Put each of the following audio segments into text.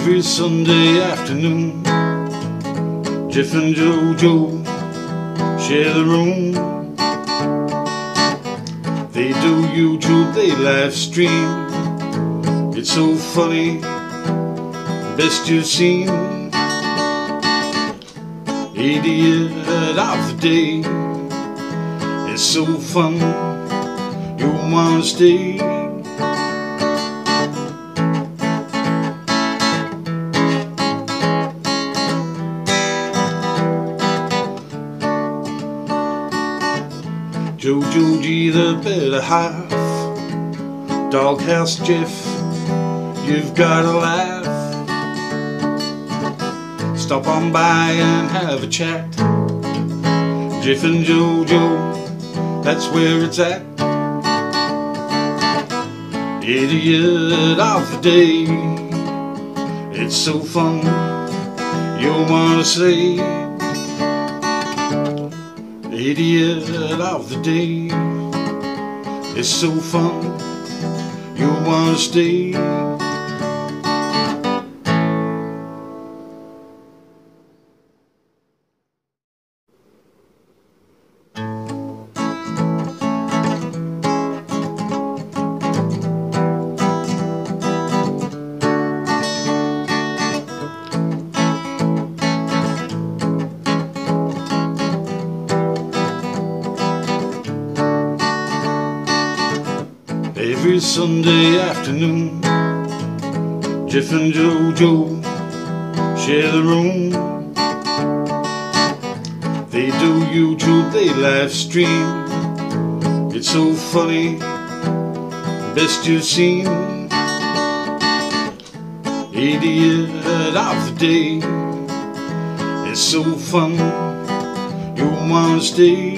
Every Sunday afternoon, Jeff and JoJo share the room. They do YouTube, they live stream. It's so funny, best you've seen. Idiot of the day, it's so fun, you wanna stay. JoJo G, the better half, Doghouse Jeff, you've gotta laugh. Stop on by and have a chat. Jeff and JoJo, that's where it's at. Idiot of the day, it's so fun, you'll wanna say. Idiot of the day, it's so fun, you wanna stay. Every Sunday afternoon, Jeff and JoJo share the room. They do YouTube, they live stream. It's so funny, best you've seen. Idiot of the day, it's so fun, you wanna stay.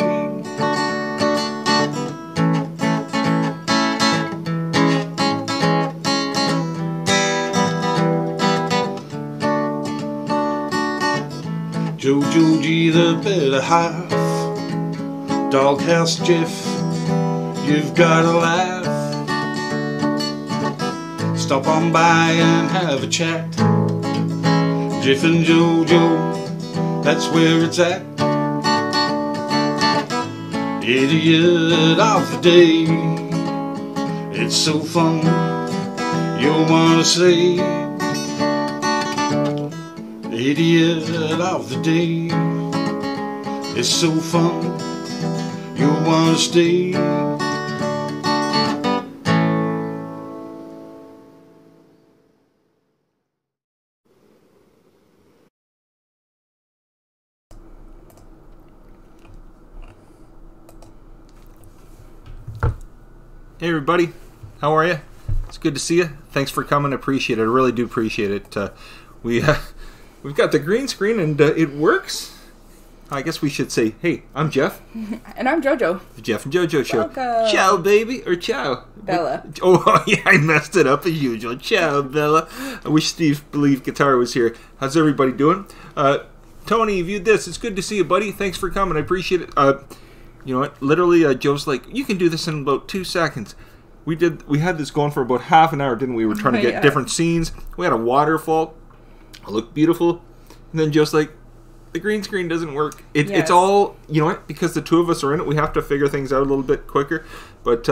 JoJo G, the better half, Doghouse Jeff, you've gotta laugh. Stop on by and have a chat. Jeff and JoJo, that's where it's at. Idiot of the day, it's so fun, you'll wanna say. Idiot of the day, it's so fun, you wanna stay. Hey everybody, how are you? It's good to see you. Thanks for coming. I appreciate it. I really do appreciate it. We've got the green screen and it works. I guess we should say, hey, I'm Jeff. And I'm JoJo. The Jeff and JoJo Show. Welcome. Ciao, baby, or ciao. Bella. Oh, yeah, I messed it up as usual. Ciao, Bella. I wish Steve Believe Guitar was here. How's everybody doing? Tony, you viewed this. It's good to see you, buddy. Thanks for coming. I appreciate it. You know what? Literally, Joe's like, you can do this in about 2 seconds. We had this going for about half an hour, didn't we? We were trying to get different scenes. We had a waterfall. It looked beautiful. And then Joe's like, the green screen doesn't work. It's all, you know what? Because the two of us are in it, we have to figure things out a little bit quicker. But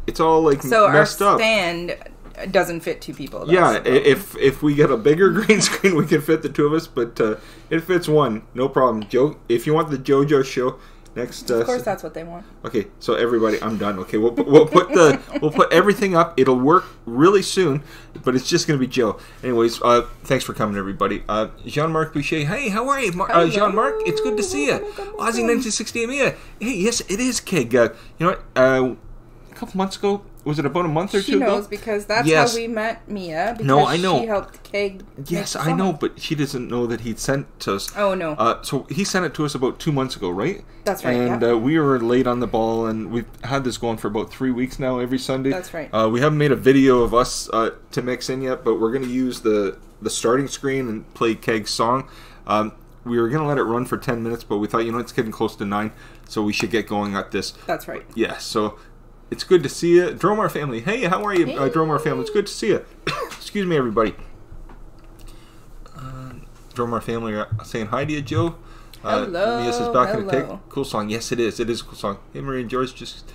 it's all like so messed up. So our stand doesn't fit two people. Yeah, if we get a bigger green screen, we can fit the two of us. But it fits one, no problem. Joe, if you want the JoJo Show next, of course that's what they want. Okay, so everybody, I'm done. Okay, we'll put everything up. It'll work really soon, but it's just gonna be Joe. Anyways, thanks for coming, everybody. Jean-Marc Boucher, hey, how are you, Jean-Marc? It's good to see you. Aussie 1968 Mia. Hey, yes, it is Keg. You know what? A couple months ago, was it about a month or two ago? She knows because that's how we met Mia. Because no, I know. She helped Keg. Yes, I know, but she doesn't know that he'd sent to us. Oh, no. So he sent it to us about 2 months ago, right? That's right, And we were late on the ball, and we've had this going for about 3 weeks now, every Sunday. That's right. We haven't made a video of us to mix in yet, but we're going to use the starting screen and play Keg's song. We were going to let it run for 10 minutes, but we thought, you know, it's getting close to 9, so we should get going at this. That's right. Yeah, so it's good to see you. Dromar family, hey, how are you, hey. Dromar family? It's good to see you. Excuse me, everybody. From our family saying hi to you, Joe. Hello. Mia says back in a hello. tick. Cool song. Yes, it is. It is a cool song. Hey, Marie and George, just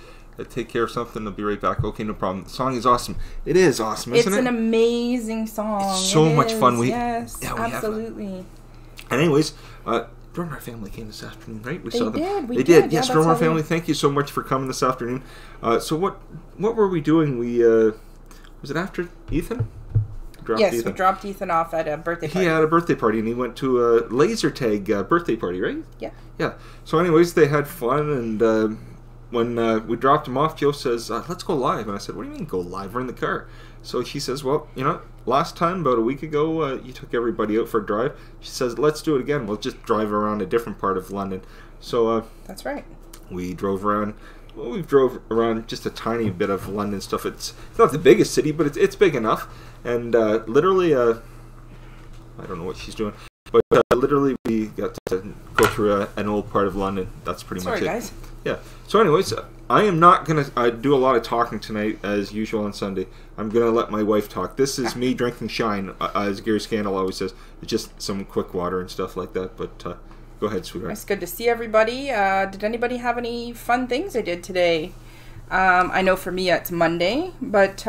take care of something. I'll be right back. Okay, no problem. The song is awesome. It is awesome, isn't it? It's an amazing song. It's so much fun. Yes, we absolutely. And anyways, from our family came this afternoon, right? We saw them. They did. Yes, Yeah, from our that's family. Thank you so much for coming this afternoon. So what were we doing? We was it after Ethan? We dropped Ethan off at a birthday party. He had a birthday party, and he went to a laser tag birthday party, right? Yeah. Yeah. So anyways, they had fun, and when we dropped him off, Joe says, let's go live. And I said, what do you mean go live? We're in the car. So she says, well, last time, about a week ago, you took everybody out for a drive. She says, let's do it again. We'll just drive around a different part of London. So that's right. We drove around. Well, we drove around just a tiny bit of London stuff. It's not the biggest city, but it's big enough. And literally, I don't know what she's doing, but literally we got to go through an old part of London. That's pretty much it. Sorry, guys. Yeah. So anyways, I am not going to do a lot of talking tonight as usual on Sunday. I'm going to let my wife talk. This is me drinking Shine, as Gary Scandal always says. It's just some quick water and stuff like that, but go ahead, sweetheart. It's good to see everybody. Did anybody have any fun things they did today? I know for me it's Monday, but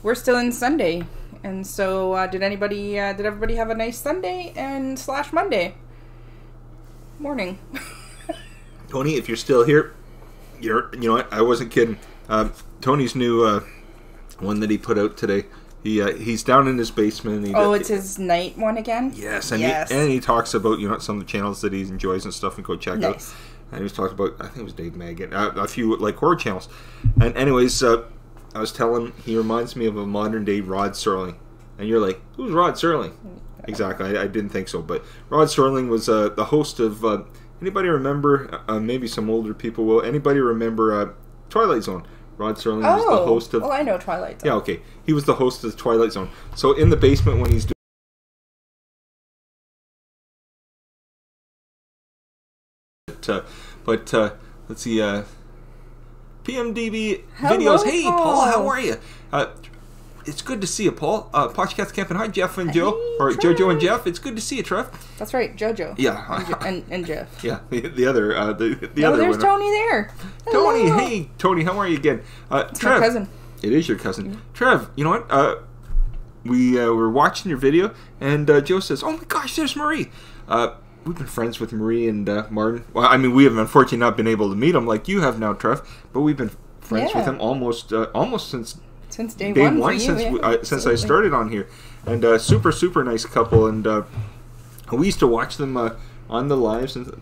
we're still in Sunday. And so did everybody have a nice Sunday and / Monday? Morning. Tony, if you're still here, you know what? I wasn't kidding. Tony's new one that he put out today. He's down in his basement. It's his night one again? Yes, and he talks about some of the channels that he enjoys and stuff, and go check out. And he was talking about, I think it was Dave Maggot, a few like horror channels. And anyways, I was telling him he reminds me of a modern day Rod Serling. And you're like, who's Rod Serling? Exactly, I didn't think so. But Rod Serling was the host of, anybody remember, maybe some older people will, anybody remember Twilight Zone? Rod Serling was the host of... Oh, I know Twilight Zone. Yeah, okay. He was the host of the Twilight Zone. So in the basement when he's doing... But let's see... PMDB Hello, videos. Hey, Paul. Paul, how are you? It's good to see you, Paul. Podcast Camping. Hi, Jeff and Joe. Hey, or Trev. JoJo and Jeff. It's good to see you, Trev. That's right, JoJo. Yeah. and Jeff. Yeah, the other the Oh, other there's winner. Tony there. Tony, Hello. hey, Tony, how are you again? It's Trev. my cousin. It is your cousin. Trev, you know what? We were watching your video, and Joe says, oh my gosh, there's Marie. We've been friends with Marie and Martin. Well, I mean, we have unfortunately not been able to meet him like you have now, Trev, but we've been friends with him almost since day one for you, since I started on here. And super nice couple, and we used to watch them on the lives, and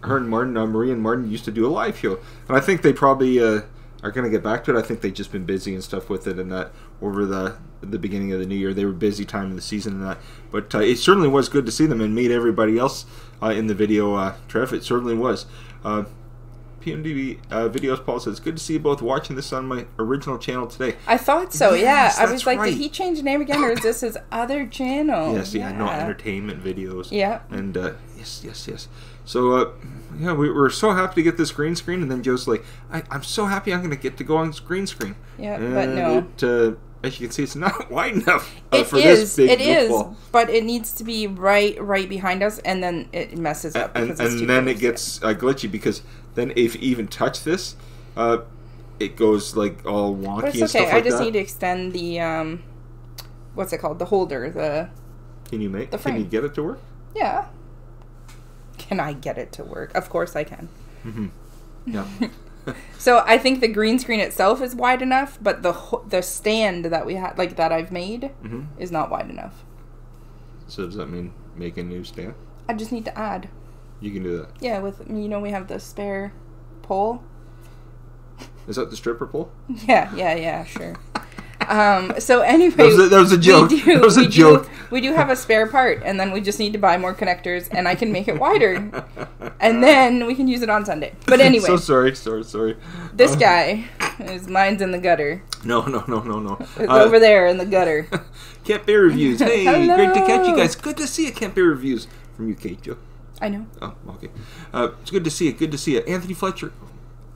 her and Martin, Marie and Martin used to do a live show, and I think they probably are going to get back to it. I think they've just been busy and stuff with it, and that over the beginning of the new year, they were busy time of the season and that, but it certainly was good to see them and meet everybody else in the video. Trev, it certainly was. PMDB videos, Paul says, good to see you both watching this on my original channel today. I thought so, Yes, yeah. I was like, right. did he change the name again, or is this his other channel? Yes, yeah, no, entertainment videos. Yeah. And yes. So, yeah, we were so happy to get this green screen, and then Joe's like, I'm so happy I'm going to get to go on green screen. Yeah, and but no. As you can see, it's not wide enough for this big It is, ball. but it needs to be right behind us, and then it messes up. And then it gets glitchy, because then if you even touch this, it goes like all wonky but it's and stuff okay. like I just that. need to extend the what's it called? The holder. Can you the frame. Can you get it to work? Yeah. Can I get it to work? Of course I can. Mm-hmm. Yeah. So I think the green screen itself is wide enough, but the stand that we had, like that I've made, is not wide enough. So does that mean make a new stand? I just need to add. You can do that. Yeah, we have the spare pole. Is that the stripper pole? Yeah, sure. So anyway, that was a joke. That was a joke. We do have a spare part, and then we just need to buy more connectors, and I can make it wider, and then we can use it on Sunday. But anyway, so sorry. This guy, his mind's in the gutter. No. It's over there in the gutter. Camp Bear Reviews. Hey, Hello. Great to catch you guys. Good to see you, Camp Bear Reviews from UK, Joe. I know. Oh, okay. It's good to see you. Good to see you, Anthony Fletcher.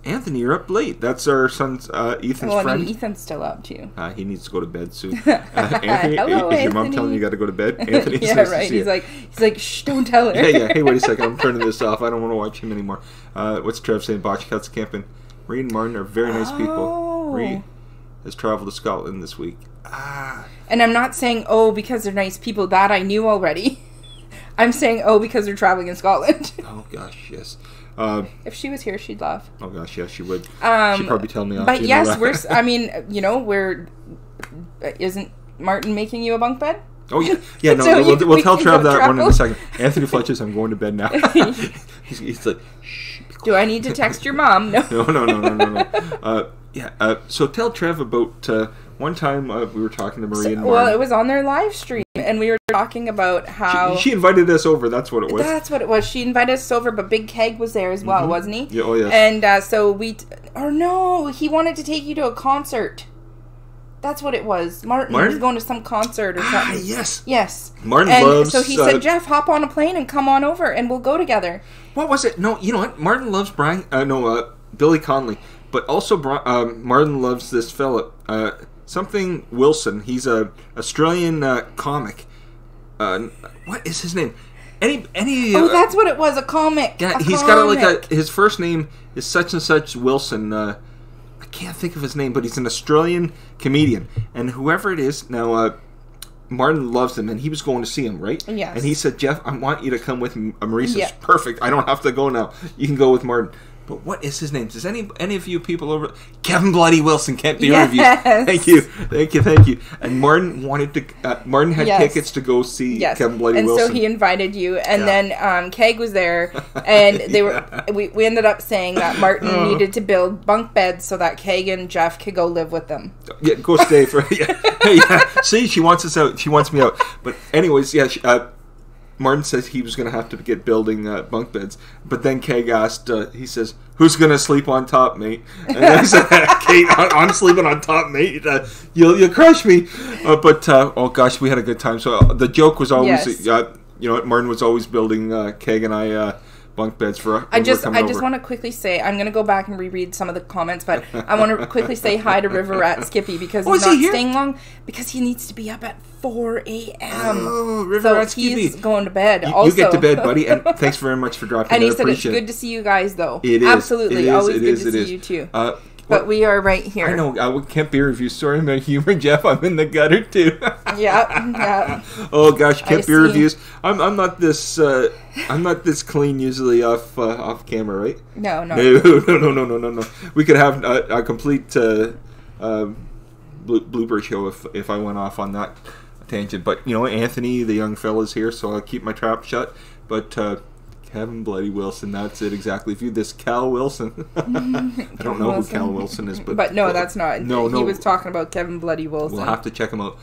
Anthony, you're up late. That's our son's Ethan's Well, I friend. mean, Ethan's still up too. He needs to go to bed soon. Anthony, Hello, is your mom Anthony. telling you got to go to bed? Anthony, Yeah, nice to right. see He's you. like, shh, don't tell her. Yeah. Hey, wait a second. I'm turning this off. I don't want to watch him anymore. What's Trev saying? Botch Cuts Camping. Marie and Martin are very nice people. Oh. Marie has traveled to Scotland this week. And I'm not saying because they're nice people. That I knew already. I'm saying because they're traveling in Scotland. Oh gosh, yes. If she was here, she'd laugh. Oh gosh, yes, she would. She'd probably tell me off. But yes, isn't Martin making you a bunk bed? Oh yeah. No, So we'll tell we Trev can that go one in a travel. second. Anthony Fletcher's, I'm going to bed now. he's like, shh. Do I need to text your mom? No. No. So tell Trev about one time we were talking to Marie and Martin. Well, it was on their live stream, and we were talking about how she invited us over. That's what it was. That's what it was. She invited us over, but Big Keg was there as well, wasn't he? Yeah. Oh yes. And so he wanted to take you to a concert. That's what it was. Martin was going to some concert or something. Yes. Yes. Martin and loves. So he said, Jeff, hop on a plane and come on over, and we'll go together. What was it? No, you know what? Martin loves Billy Connolly, but also Martin loves this fella, something Wilson. He's a Australian comic. What is his name? That's what it was. A comic. Yeah, a he's comic. got his first name is such and such Wilson. I can't think of his name, but he's an Australian comedian, and whoever it is now. Martin loves him, and he was going to see him, right? Yes. And he said, Jeff, I want you to come with me. Marie says, Yeah. perfect. I don't have to go now. You can go with Martin. But what is his name? Does any of you people over... Kevin Bloody Wilson can't be reviews. Thank you. And Martin wanted to... Martin had tickets to go see Kevin Bloody Wilson. And so he invited you, and then Keg was there, and they were... We ended up saying that Martin needed to build bunk beds so that Keg and Jeff could go live with them. Yeah, go stay for... See, she wants us out. She wants me out. But anyways, Martin says he was going to have to get building bunk beds, but then Keg asked, he says, who's going to sleep on top, mate? And I said, Kate, I'm sleeping on top, mate. You'll crush me. But oh gosh, we had a good time. So the joke was always, Martin was always building Keg and I bunk beds for I just want to quickly say, I'm going to go back and reread some of the comments, but I want to quickly say hi to River Rat Skippy because he's not staying long because he needs to be up at 4 a.m. Oh, River Rat Skippy. He's going to bed. You get to bed, buddy, and thanks very much for dropping And in. he said it's good to see you guys, though. It is. Absolutely. Always good to see you, too. But we are right here. I know. I can't be review. Sorry, my humor, Jeff. I'm in the gutter too. Yeah. Oh gosh, can't be reviews. I'm not this. I'm not this clean usually off camera, right? No. No. We could have a complete blooper show if I went off on that tangent. But Anthony, the young fella's here, so I'll keep my trap shut. But Kevin Bloody Wilson, that's it exactly. If you this Cal Wilson, I don't know who Cal Wilson is, but no, that's not. No, he was talking about Kevin Bloody Wilson. We'll have to check him out.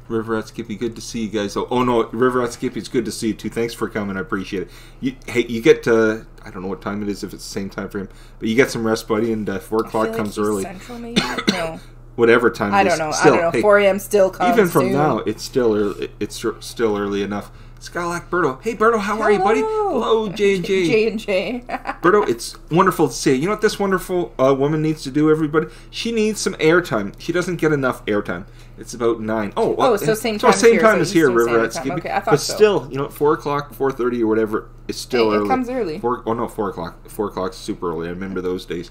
River Rat Skippy, good to see you guys. Oh no, River Rat Skippy, it's good to see you too. Thanks for coming, I appreciate it. You get I don't know what time it is if it's the same time for him, but you get some rest, buddy. And 4 o'clock comes early. Central, maybe? No. Whatever time it is. I don't know. Hey, 4 a.m. still comes. Even from soon. now, it's still early. It's still early enough. Skylac Berto. Hey Berto, how are you, buddy? Hello, J&J. J&J. Berto, it's wonderful to see you. You know what this wonderful woman needs to do, everybody? She needs some airtime. She doesn't get enough airtime. It's about 9. So same time as here, River Rat Skippy. Okay, I thought but so. still, 4 o'clock, 4:30 or whatever, it's still early. It comes early. 4 o'clock. 4 o'clock's super early. I remember those days.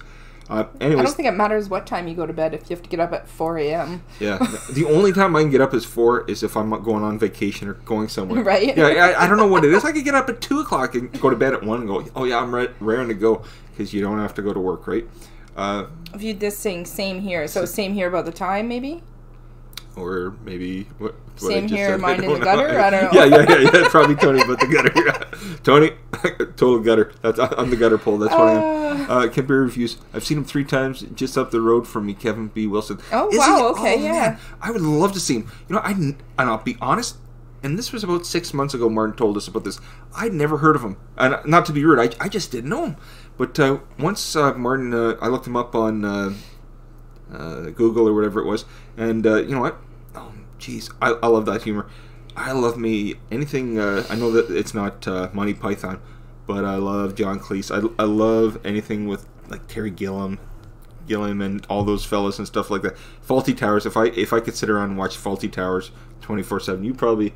Anyways, I don't think it matters what time you go to bed if you have to get up at 4 a.m. Yeah. The only time I can get up is 4 is if I'm going on vacation or going somewhere. Right? Yeah, I don't know what it is. I could get up at 2 o'clock and go to bed at 1 and go, oh yeah, I'm raring to go because you don't have to go to work, right? Viewed this saying same here. So same here about the time, maybe? Or maybe what same I just here, said. mine in the gutter? I don't know. Yeah. Probably Tony, but the gutter. Tony, total gutter. I'm the gutter pole. That's what I am. Can't be reviews. I've seen him 3 times just up the road from me, Kevin B. Wilson. Oh, wow. Okay, yeah. Man, I would love to see him. And I'll be honest, and this was about 6 months ago Martin told us about this. I'd never heard of him. And not to be rude, I just didn't know him. But once Martin, I looked him up on Google or whatever it was, and you know what? Oh, jeez, I love that humor. I love anything. I know that it's not Monty Python, but I love John Cleese. I love anything with like Terry Gilliam and all those fellas and stuff like that. Faulty Towers. If I could sit around and watch Faulty Towers 24/7, you probably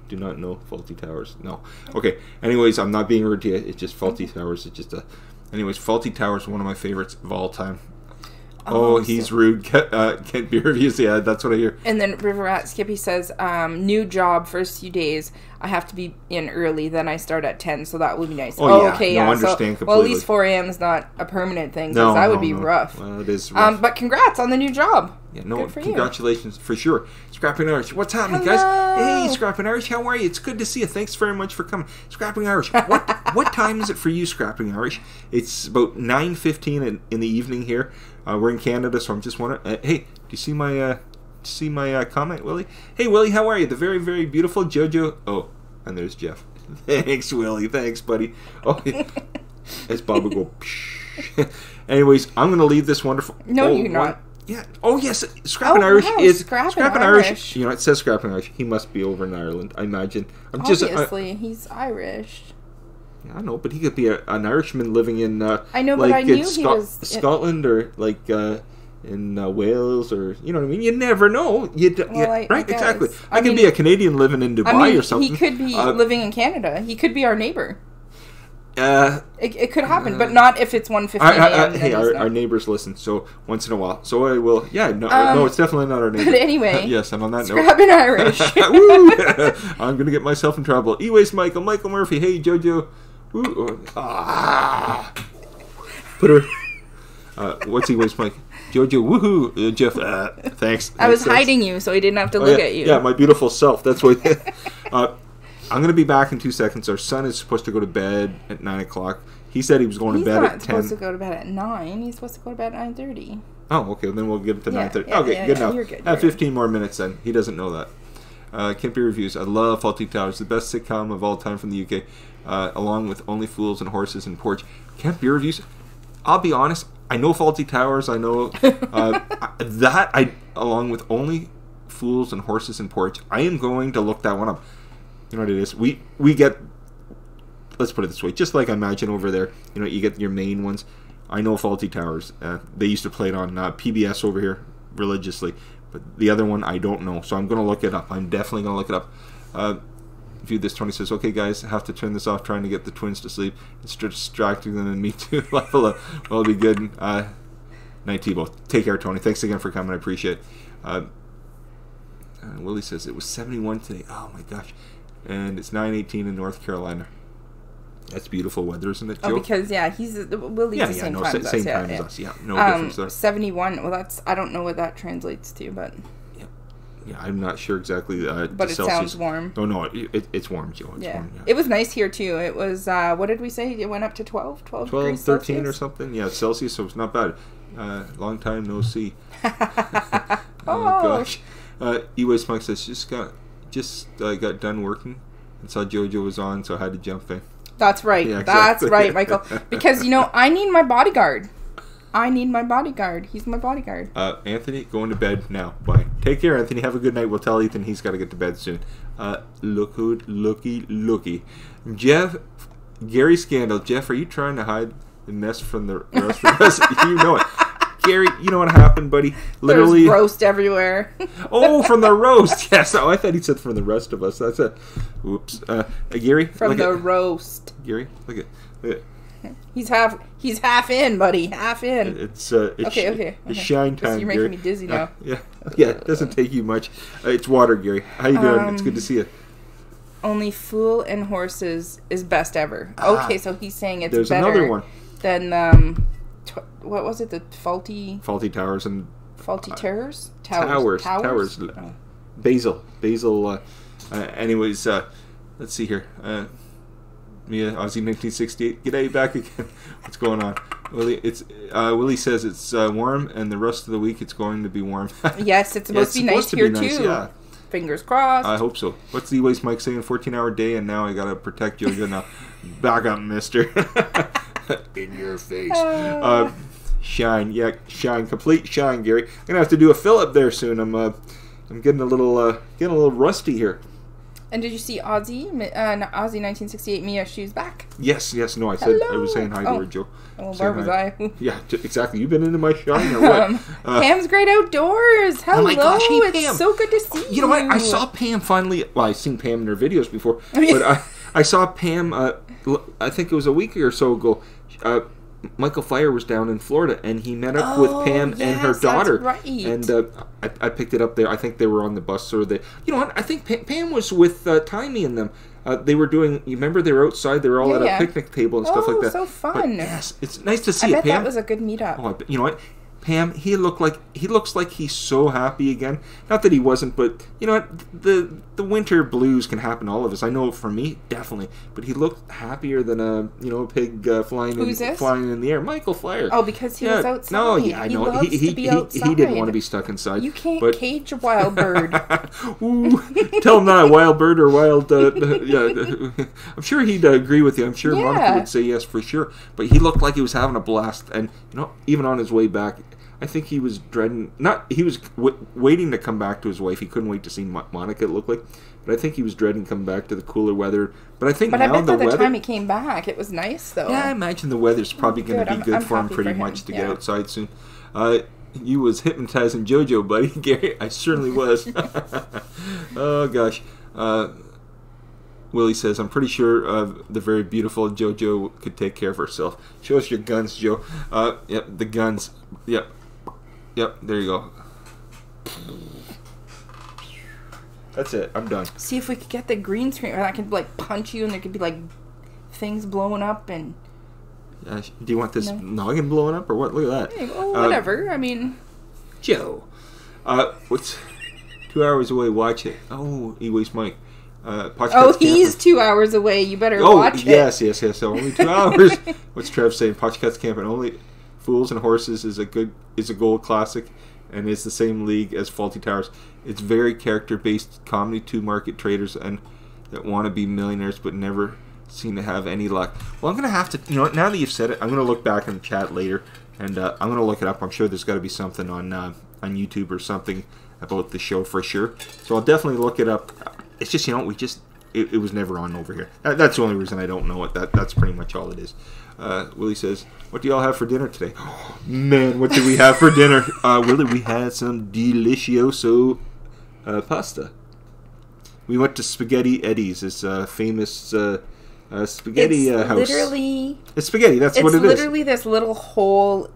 do not know Faulty Towers. No. Okay. Anyways, I'm not being rude to you. It's just Faulty Towers. It's just anyways, Faulty Towers is one of my favorites of all time. Oh, he's rude. Can't be reviews. Yeah, that's what I hear. And then River Rat Skippy says, new job, first few days. I have to be in early, then I start at 10, so that would be nice. Oh, yeah. Okay, no, yeah. understand So, completely. well, at least 4 a.m. is not a permanent thing, because that would be rough. Well, it is rough. But congrats on the new job. Yeah, no, good for congratulations, for sure. Scrapping Irish, what's happening, Hello. guys? Hey, Scrapping Irish, how are you? It's good to see you. Thanks very much for coming. Scrapping Irish, what time is it for you, Scrapping Irish? It's about 9:15 in the evening here. We're in Canada, so I'm just wondering. Hey, do you see my comment, Willie? Hey, Willie, how are you? The very, very beautiful JoJo. Oh, and there's Jeff. Thanks, Willie. Thanks, buddy. Oh, as Bob would go. Anyways, I'm going to leave this wonderful. No, you're not. Yeah. Oh, yes. Scrapping Irish wow, is Scrapping Irish. You know, it says Scrapping Irish. He must be over in Ireland, I imagine. Obviously, he's Irish. I know, but he could be an Irishman living in I know, like but I knew in he was Scotland or like in Wales, or you know what I mean. You never know. Right? Exactly. I could be a Canadian living in Dubai or something. He could be living in Canada. He could be our neighbor. It could happen, but not if it's 1:15 a.m. Hey, our neighbors listen, so once in a while. So I will. Yeah, no, it's definitely not our neighbor. But anyway, yes, and on that note, Scrapping Irish. Woo! I'm gonna get myself in trouble. Anyways, Michael Murphy. Hey, JoJo. Woo! Put her. What's anyways, Mike? JoJo. Woohoo! Jeff. Thanks. I was hiding you, so he didn't have to look at you. Yeah, my beautiful self. That's what. I'm going to be back in 2 seconds. Our son is supposed to go to bed at 9 o'clock. He said he was going to bed at 10. He's not supposed to go to bed at 9. He's supposed to go to bed at 9:30. Oh, okay. Then we'll get him to 9:30. Yeah, okay, good enough. You're good. Have 15 more minutes then. He doesn't know that. Kimpy Reviews. I love Faulty Towers. The best sitcom of all time from the UK. Along with Only Fools and Horses and Porch. Kimpy Reviews. I'll be honest. I know Faulty Towers. I know along with Only Fools and Horses and Porch. I am going to look that one up. You know what it is? We get, let's put it this way, just like I imagine over there, you know, you get your main ones. I know Faulty Towers. They used to play it on PBS over here religiously. But the other one, I don't know. So I'm going to look it up. I'm definitely going to look it up. View this, Tony says, okay, guys, I have to turn this off trying to get the twins to sleep. It's distracting them and me too. Well, it'll be good. Night to you both. Take care, Tony. Thanks again for coming. I appreciate it. Willie says, it was 71 today. Oh, my gosh. And it's 9:18 in North Carolina. That's beautiful weather, isn't it, Joe? Oh, because, Willie's the same time as us. Same time as us. Yeah, no difference there. 71, well, I don't know what that translates to, but... Yeah, I'm not sure exactly. But it sounds warm. Oh, no, it's warm, Joe. It's warm, yeah. It was nice here, too. It was, what did we say? It went up to 12 12, degrees 13 Celsius? or something. Yeah, Celsius, so it's not bad. Long time no see. Oh, gosh. E-Waste Mike says, just got done working and saw JoJo was on, so I had to jump in. That's right. Yeah, exactly. That's right, Michael. Because, I need my bodyguard. He's my bodyguard. Anthony, going to bed now. Bye. Take care, Anthony. Have a good night. We'll tell Ethan he's got to get to bed soon. Looky. Jeff, Gary Scandal. Jeff, are you trying to hide the mess from the rest of us? You know it. Gary, you know what happened, buddy? Literally, there's roast everywhere. Oh, from the roast. Yes. Oh, I thought he said from the rest of us. That's a... Oops. Gary? From the roast. Gary, look at... He's half in, buddy. Half in. It's okay. It's shine time, you're making me dizzy now. Yeah. It doesn't take you much. It's water, Gary. How you doing? It's good to see you. Only Fool and Horses is best ever. Okay, so he's saying it's there's better another one. Than what was it? The Faulty Towers and Faulty Terrors? Towers. Oh. Basil. Anyways, let's see here. Mia, Aussie 1968. G'day, back again. What's going on? Willie says it's warm, and the rest of the week it's going to be warm. Yes, it's supposed to be nice here too. Yeah. Fingers crossed. I hope so. What's the Waste Mike saying? 14-hour day, and now I gotta protect JoJo now. Back up, mister. In your face. Shine. Complete shine, Gary. I'm gonna have to do a fill up there soon. I'm getting a little rusty here. And did you see Ozzy 1968 Mia shoes back? Yes. No, I was saying hi to her, Joe. Well, where was I? Yeah, exactly. You've been into my shine or what? Pam's Great Outdoors. Hello. Oh my gosh, hey, Pam. It's so good to see you. You know what? I saw Pam finally. Well, I've seen Pam in her videos before, but I saw Pam. I think it was a week or so ago. Michael Fire was down in Florida, and he met up with Pam and her daughter. That's right. And I picked it up there. I think they were on the bus, or you know what? I think Pam was with Timey and them. They were doing. You remember they were outside. They were all at a picnic table and stuff like that. Oh, so fun! But yes, it's nice to see I it, bet Pam. that was a good meetup. Oh, you know what? Pam, he looks like he's so happy again. Not that he wasn't, but you know what? The winter blues can happen to all of us. I know for me, definitely. But he looked happier than a pig flying in the air. Michael Fire. Oh, because he was outside. No, yeah, I know. He didn't want to be stuck inside. You can't cage a wild bird. Ooh, tell him that, a wild bird or wild. Yeah, I'm sure he'd agree with you. I'm sure Monica would say yes for sure. But he looked like he was having a blast, and even on his way back. I think he was dreading. He was waiting to come back to his wife. He couldn't wait to see Monica. It looked like, but I think he was dreading coming back to the cooler weather. But I think now I bet by the weather. Time he came back, it was nice though. Yeah, I imagine the weather's probably going to be good for him pretty much to get outside soon. You was hypnotizing JoJo, buddy. Gary, I certainly was. Oh gosh. Willie says, I'm pretty sure the very beautiful JoJo could take care of herself. Show us your guns, Joe. Yep, the guns. Yep, there you go. That's it. I'm done. See if we could get the green screen, or I could punch you, and there could be things blowing up and. Do you want this noggin blowing up or what? Look at that. Hey, well, whatever. I mean, Joe. What's 2 hours away? Watch it. Oh, he wastes Mike. He's 2 hours away. You better watch it. Yes. So only 2 hours. What's Trev saying? Potchcats Camping. Only Fools and Horses is a gold classic, and is the same league as Faulty Towers. It's very character-based comedy to market traders and that want to be millionaires but never seem to have any luck. Well, I'm gonna have to. Now that you've said it, I'm gonna look back in the chat later, and I'm gonna look it up. I'm sure there's got to be something on YouTube or something about the show for sure. So I'll definitely look it up. It's just it was never on over here. That's the only reason I don't know it. That's pretty much all it is. Willie says, what do y'all have for dinner today? Oh, man, what did we have for dinner? Willie, we had some delicioso pasta. We went to Spaghetti Eddie's, this famous spaghetti house. It's spaghetti, that's what it is. It's literally this little hole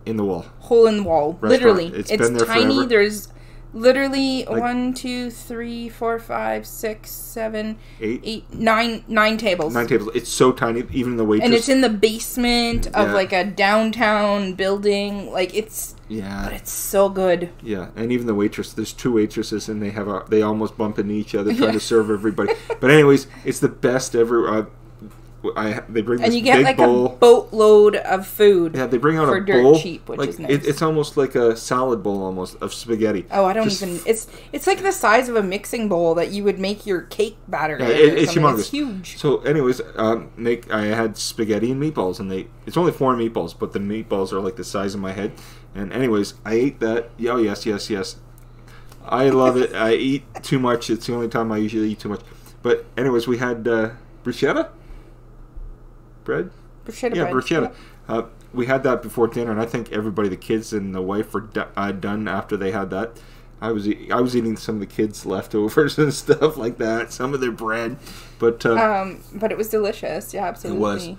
in the wall. Restaurant. Literally. It's been there tiny. Forever. There's literally 1, 2, 3, 4, 5, 6, 7, 8, 9 tables. 9 tables. It's so tiny, even the waitress. And it's in the basement of a downtown building. But it's so good. Yeah, and even the waitress. There's 2 waitresses, and they almost bump into each other trying to serve everybody. But anyways, it's the best ever. They bring this big bowl. And you get a boatload of food. Yeah, they bring out for a bowl. Dirt cheap, which is nice. It's almost like a salad bowl almost of spaghetti. Oh, it's like the size of a mixing bowl that you would make your cake batter. Yeah, it's humongous. It's huge. So, anyways, I had spaghetti and meatballs, and it's only 4 meatballs, but the meatballs are like the size of my head. And anyways, I ate that. Oh yes. I love it. I eat too much. It's the only time I usually eat too much. But anyways, we had bruschetta. Bread? Bruschetta. We had that before dinner, and I think everybody, the kids and the wife, were done after they had that. I was eating some of the kids' leftovers and stuff like that, some of their bread, but it was delicious. Yeah, absolutely. It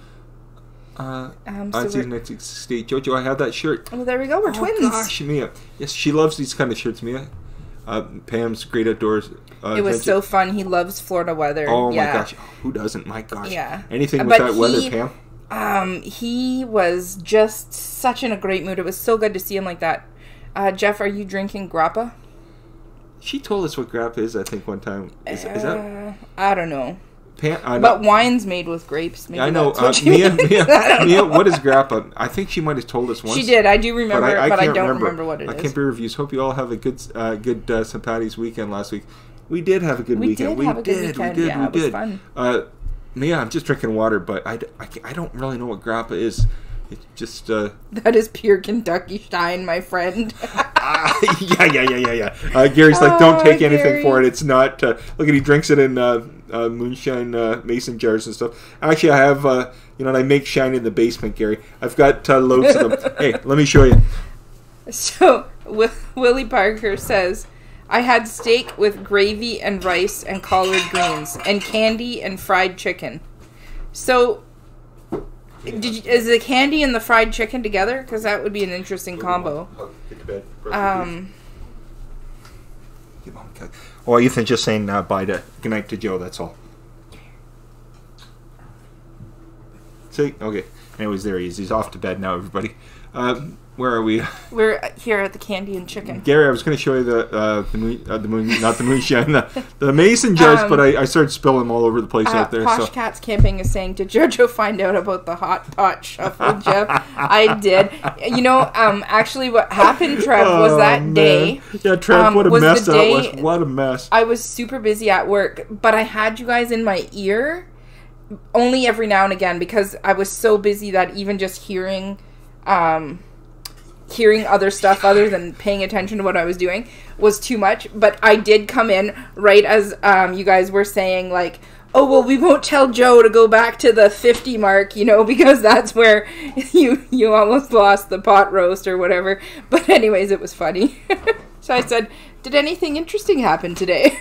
was. JoJo, I have that shirt. Well, there we go. We're twins. Oh gosh, Mia. Yes, she loves these kind of shirts, Mia. Pam's Great Outdoors. It was so fun. He loves Florida weather. Oh my gosh, who doesn't? My gosh. Yeah. Anything with that weather, Pam? He was just such in a great mood. It was so good to see him like that. Jeff, are you drinking grappa? She told us what grappa is, I think, one time. Is that? I don't know. Pam, but wine's made with grapes. Maybe I know. Mia, what is grappa? I think she might have told us once. She did. I do remember, but I don't remember what it is. I can't be reviews. Hope you all have a good St. Patty's weekend last week. We did have a good weekend. We did. It was fun. Mia, I'm just drinking water, but I don't really know what grappa is. It's just... That is pure Kentucky Stein, my friend. Yeah. Gary's like, don't take anything Gary. for it. It's not. Look at, he drinks it in moonshine mason jars and stuff. Actually, I have. I make shine in the basement, Gary. I've got loads of them. Hey, let me show you. So, Willie Parker says, I had steak with gravy and rice and collard greens and candy and fried chicken. So, is the candy and the fried chicken together? Because that would be an interesting combo. Get to bed. Oh, Ethan's just saying bye to good night to Joe. That's all. See, okay. Anyways, there he is. He's off to bed now. Everybody, where are we? We're here at the candy and chicken. Gary, I was going to show you the moon, not the moonshine, the mason jars, but I started spilling them all over the place out there. Posh So. Cats Camping is saying, did JoJo find out about the hot pot shuffle, Jeff? I did. Actually, what happened, Trev, was that day. Yeah, Trev, what a mess that day was. What a mess. I was super busy at work, but I had you guys in my ear only every now and again because I was so busy that even just hearing other stuff other than paying attention to what I was doing was too much. But I did come in right as you guys were saying, like, oh, well, we won't tell Joe to go back to the 50 mark, because that's where you almost lost the pot roast or whatever. But anyways, it was funny. So I said, did anything interesting happen today?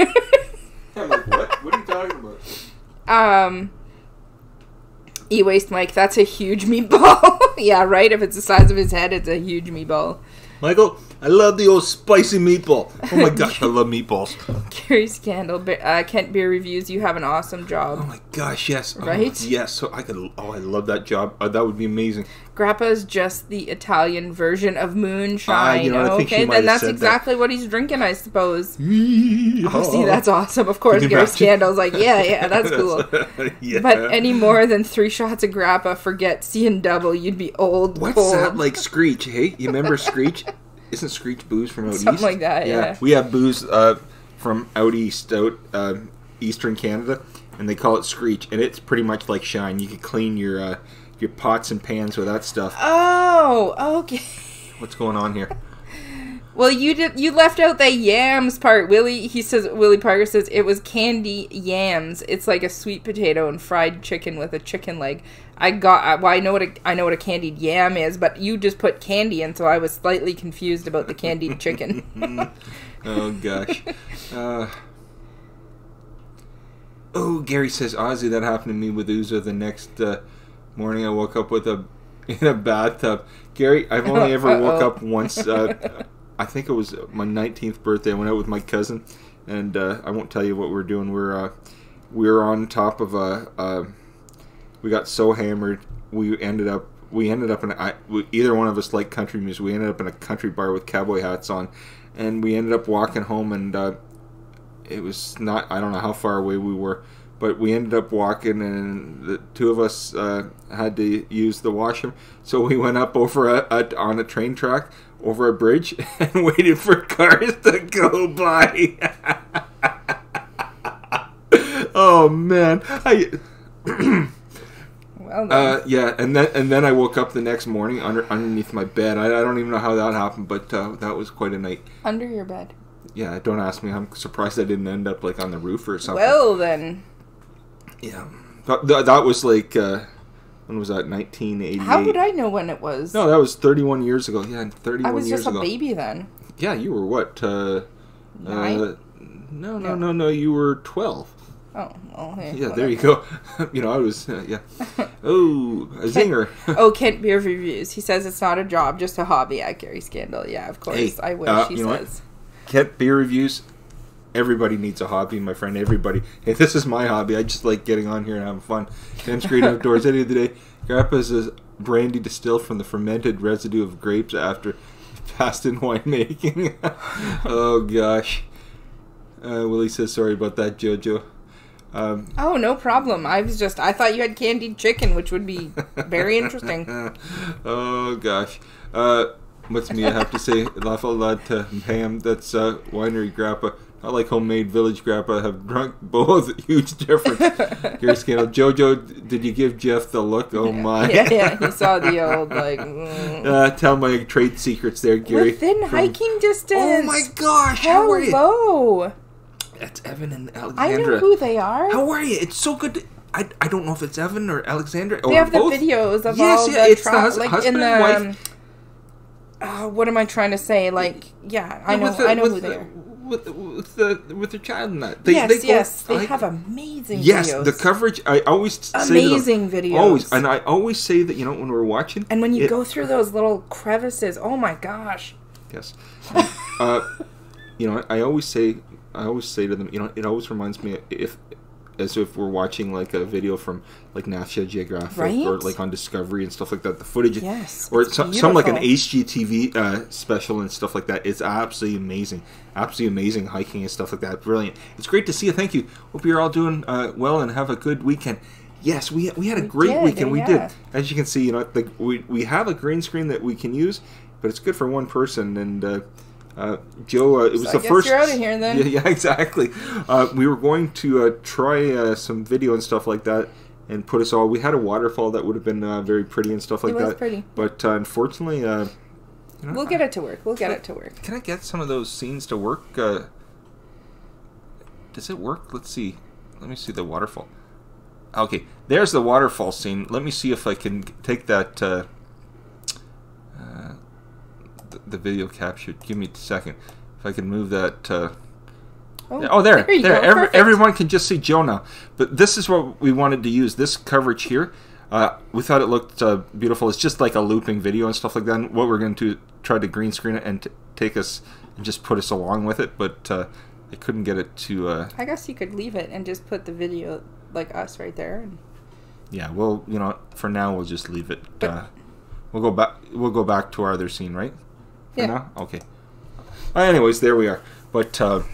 I'm like, what? What are you talking about? E-waste Mike, that's a huge meatball. Yeah, right? If it's the size of his head, it's a huge meatball. Michael, I love the old spicy meatball. Oh my gosh, I love meatballs. Gary Scandal, Kent Beer Reviews, you have an awesome job. Oh my gosh, yes. Right? Oh, yes. So I love that job. That would be amazing. Grappa is just the Italian version of moonshine. I think she might have then that's said exactly what he's drinking, I suppose. That. Oh, see, that's awesome. Of course, Can you Gary imagine? Scandal's like, yeah, that's cool. Yeah. But any more than 3 shots of Grappa, forget seeing double. You'd be old. What's cold. that like Screech? Hey, you remember Screech? Isn't Screech booze from out east? Something like that, yeah. We have booze from out east, eastern Canada, and they call it Screech, and it's pretty much like shine. You can clean your pots and pans with that stuff. Oh, okay. What's going on here? Well, you left out the yams part. Willie Parker says it was candy yams. It's like a sweet potato and fried chicken with a chicken leg. I know what a candied yam is, but you just put candy in, so I was slightly confused about the candied chicken. Oh gosh. Gary says, Ozzy, that happened to me with Uzo the next morning. I woke up in a bathtub. Gary, I've only ever woke up once. I think it was my 19th birthday. I went out with my cousin, and I won't tell you what we were doing. We were on top of we got so hammered. We ended up in either one of us liked country music. We ended up in a country bar with cowboy hats on, and we ended up walking home. And it was not. I don't know how far away we were, but we ended up walking, and the two of us had to use the washroom. So we went up over on a train track, over a bridge, and waited for cars to go by. Oh man, Well done. yeah, and then I woke up the next morning underneath my bed. I don't even know how that happened, but that was quite a night. Under your bed. Yeah, don't ask me. I'm surprised I didn't end up like on the roof or something. Well then. Yeah, that was like when was that? 1988. How would I know when it was? No, that was 31 years ago. Yeah, 31 years ago. I was just a baby then. Yeah, you were what? 9? No. You were 12. Oh, hey, Yeah, whatever. there you go. I was, yeah. Oh, a zinger. Kent Beer Reviews. He says it's not a job, just a hobby at Gary Scandal. Yeah, of course. Hey, I wish, he says. Kent Beer Reviews. Everybody needs a hobby, my friend. Everybody. Hey, this is my hobby. I just like getting on here and having fun. Kent's Great Outdoors. Any of the day. Grappa's is brandy distilled from the fermented residue of grapes after passed in winemaking. Oh, gosh. Willie says, sorry about that, JoJo. Oh, no problem. I thought you had candied chicken, which would be very interesting. Oh, gosh. What's me I have to say? Laugh a lot to Ham. That's Winery Grappa. Not like homemade village grandpa have drunk both. Huge difference. Gary Scandal. JoJo, did you give Jeff the look? Oh my. Yeah, he saw the old, like... Tell my trade secrets there, Gary. Within hiking distance. Oh my gosh, how are you? Hello. That's Evan and Alexandra. I know who they are. How are you? It's so good to... I don't know if it's Evan or Alexandra. They have both. The videos of yes, all yeah, the... it's the husband and wife. What am I trying to say? Like, yeah, I know who they are. With their child and that. They have amazing videos. Yes, the coverage, I always say amazing videos. Always, and I always say that, when we're watching. And when you go through those little crevices, oh my gosh. Yes. I always say to them, it always reminds me as if we're watching like a video from like National Geographic, right? Or like on Discovery and stuff like that. The footage, yes, or some like an HGTV special and stuff like that. It's absolutely amazing hiking and stuff like that. Brilliant. It's great to see you. Thank you. Hope you're all doing well and have a good weekend. Yes, we had a great weekend. We did. As you can see, we have a green screen that we can use, but it's good for one person. And Joe, it was the first. You're out of here then. Yeah, exactly. We were going to try some video and stuff like that, and put us all. We had a waterfall that would have been very pretty and stuff like that. It was pretty, but unfortunately, we'll get it to work. Can I get some of those scenes to work? Does it work? Let's see. Let me see the waterfall. Okay, there's the waterfall scene. Let me see if I can take that. The video captured. Give me a second. If I can move that. There. Everyone can just see Joe now. But this is what we wanted to use. This coverage here. We thought it looked beautiful. It's just like a looping video and stuff like that. And what we're going to try to green screen it and take us and just put us along with it. But I couldn't get it to. I guess you could leave it and just put the video like us right there. And... Yeah. Well, for now we'll just leave it. We'll go back. We'll go back to our other scene, right? Yeah. Now? Okay. Anyways, there we are. But, okay.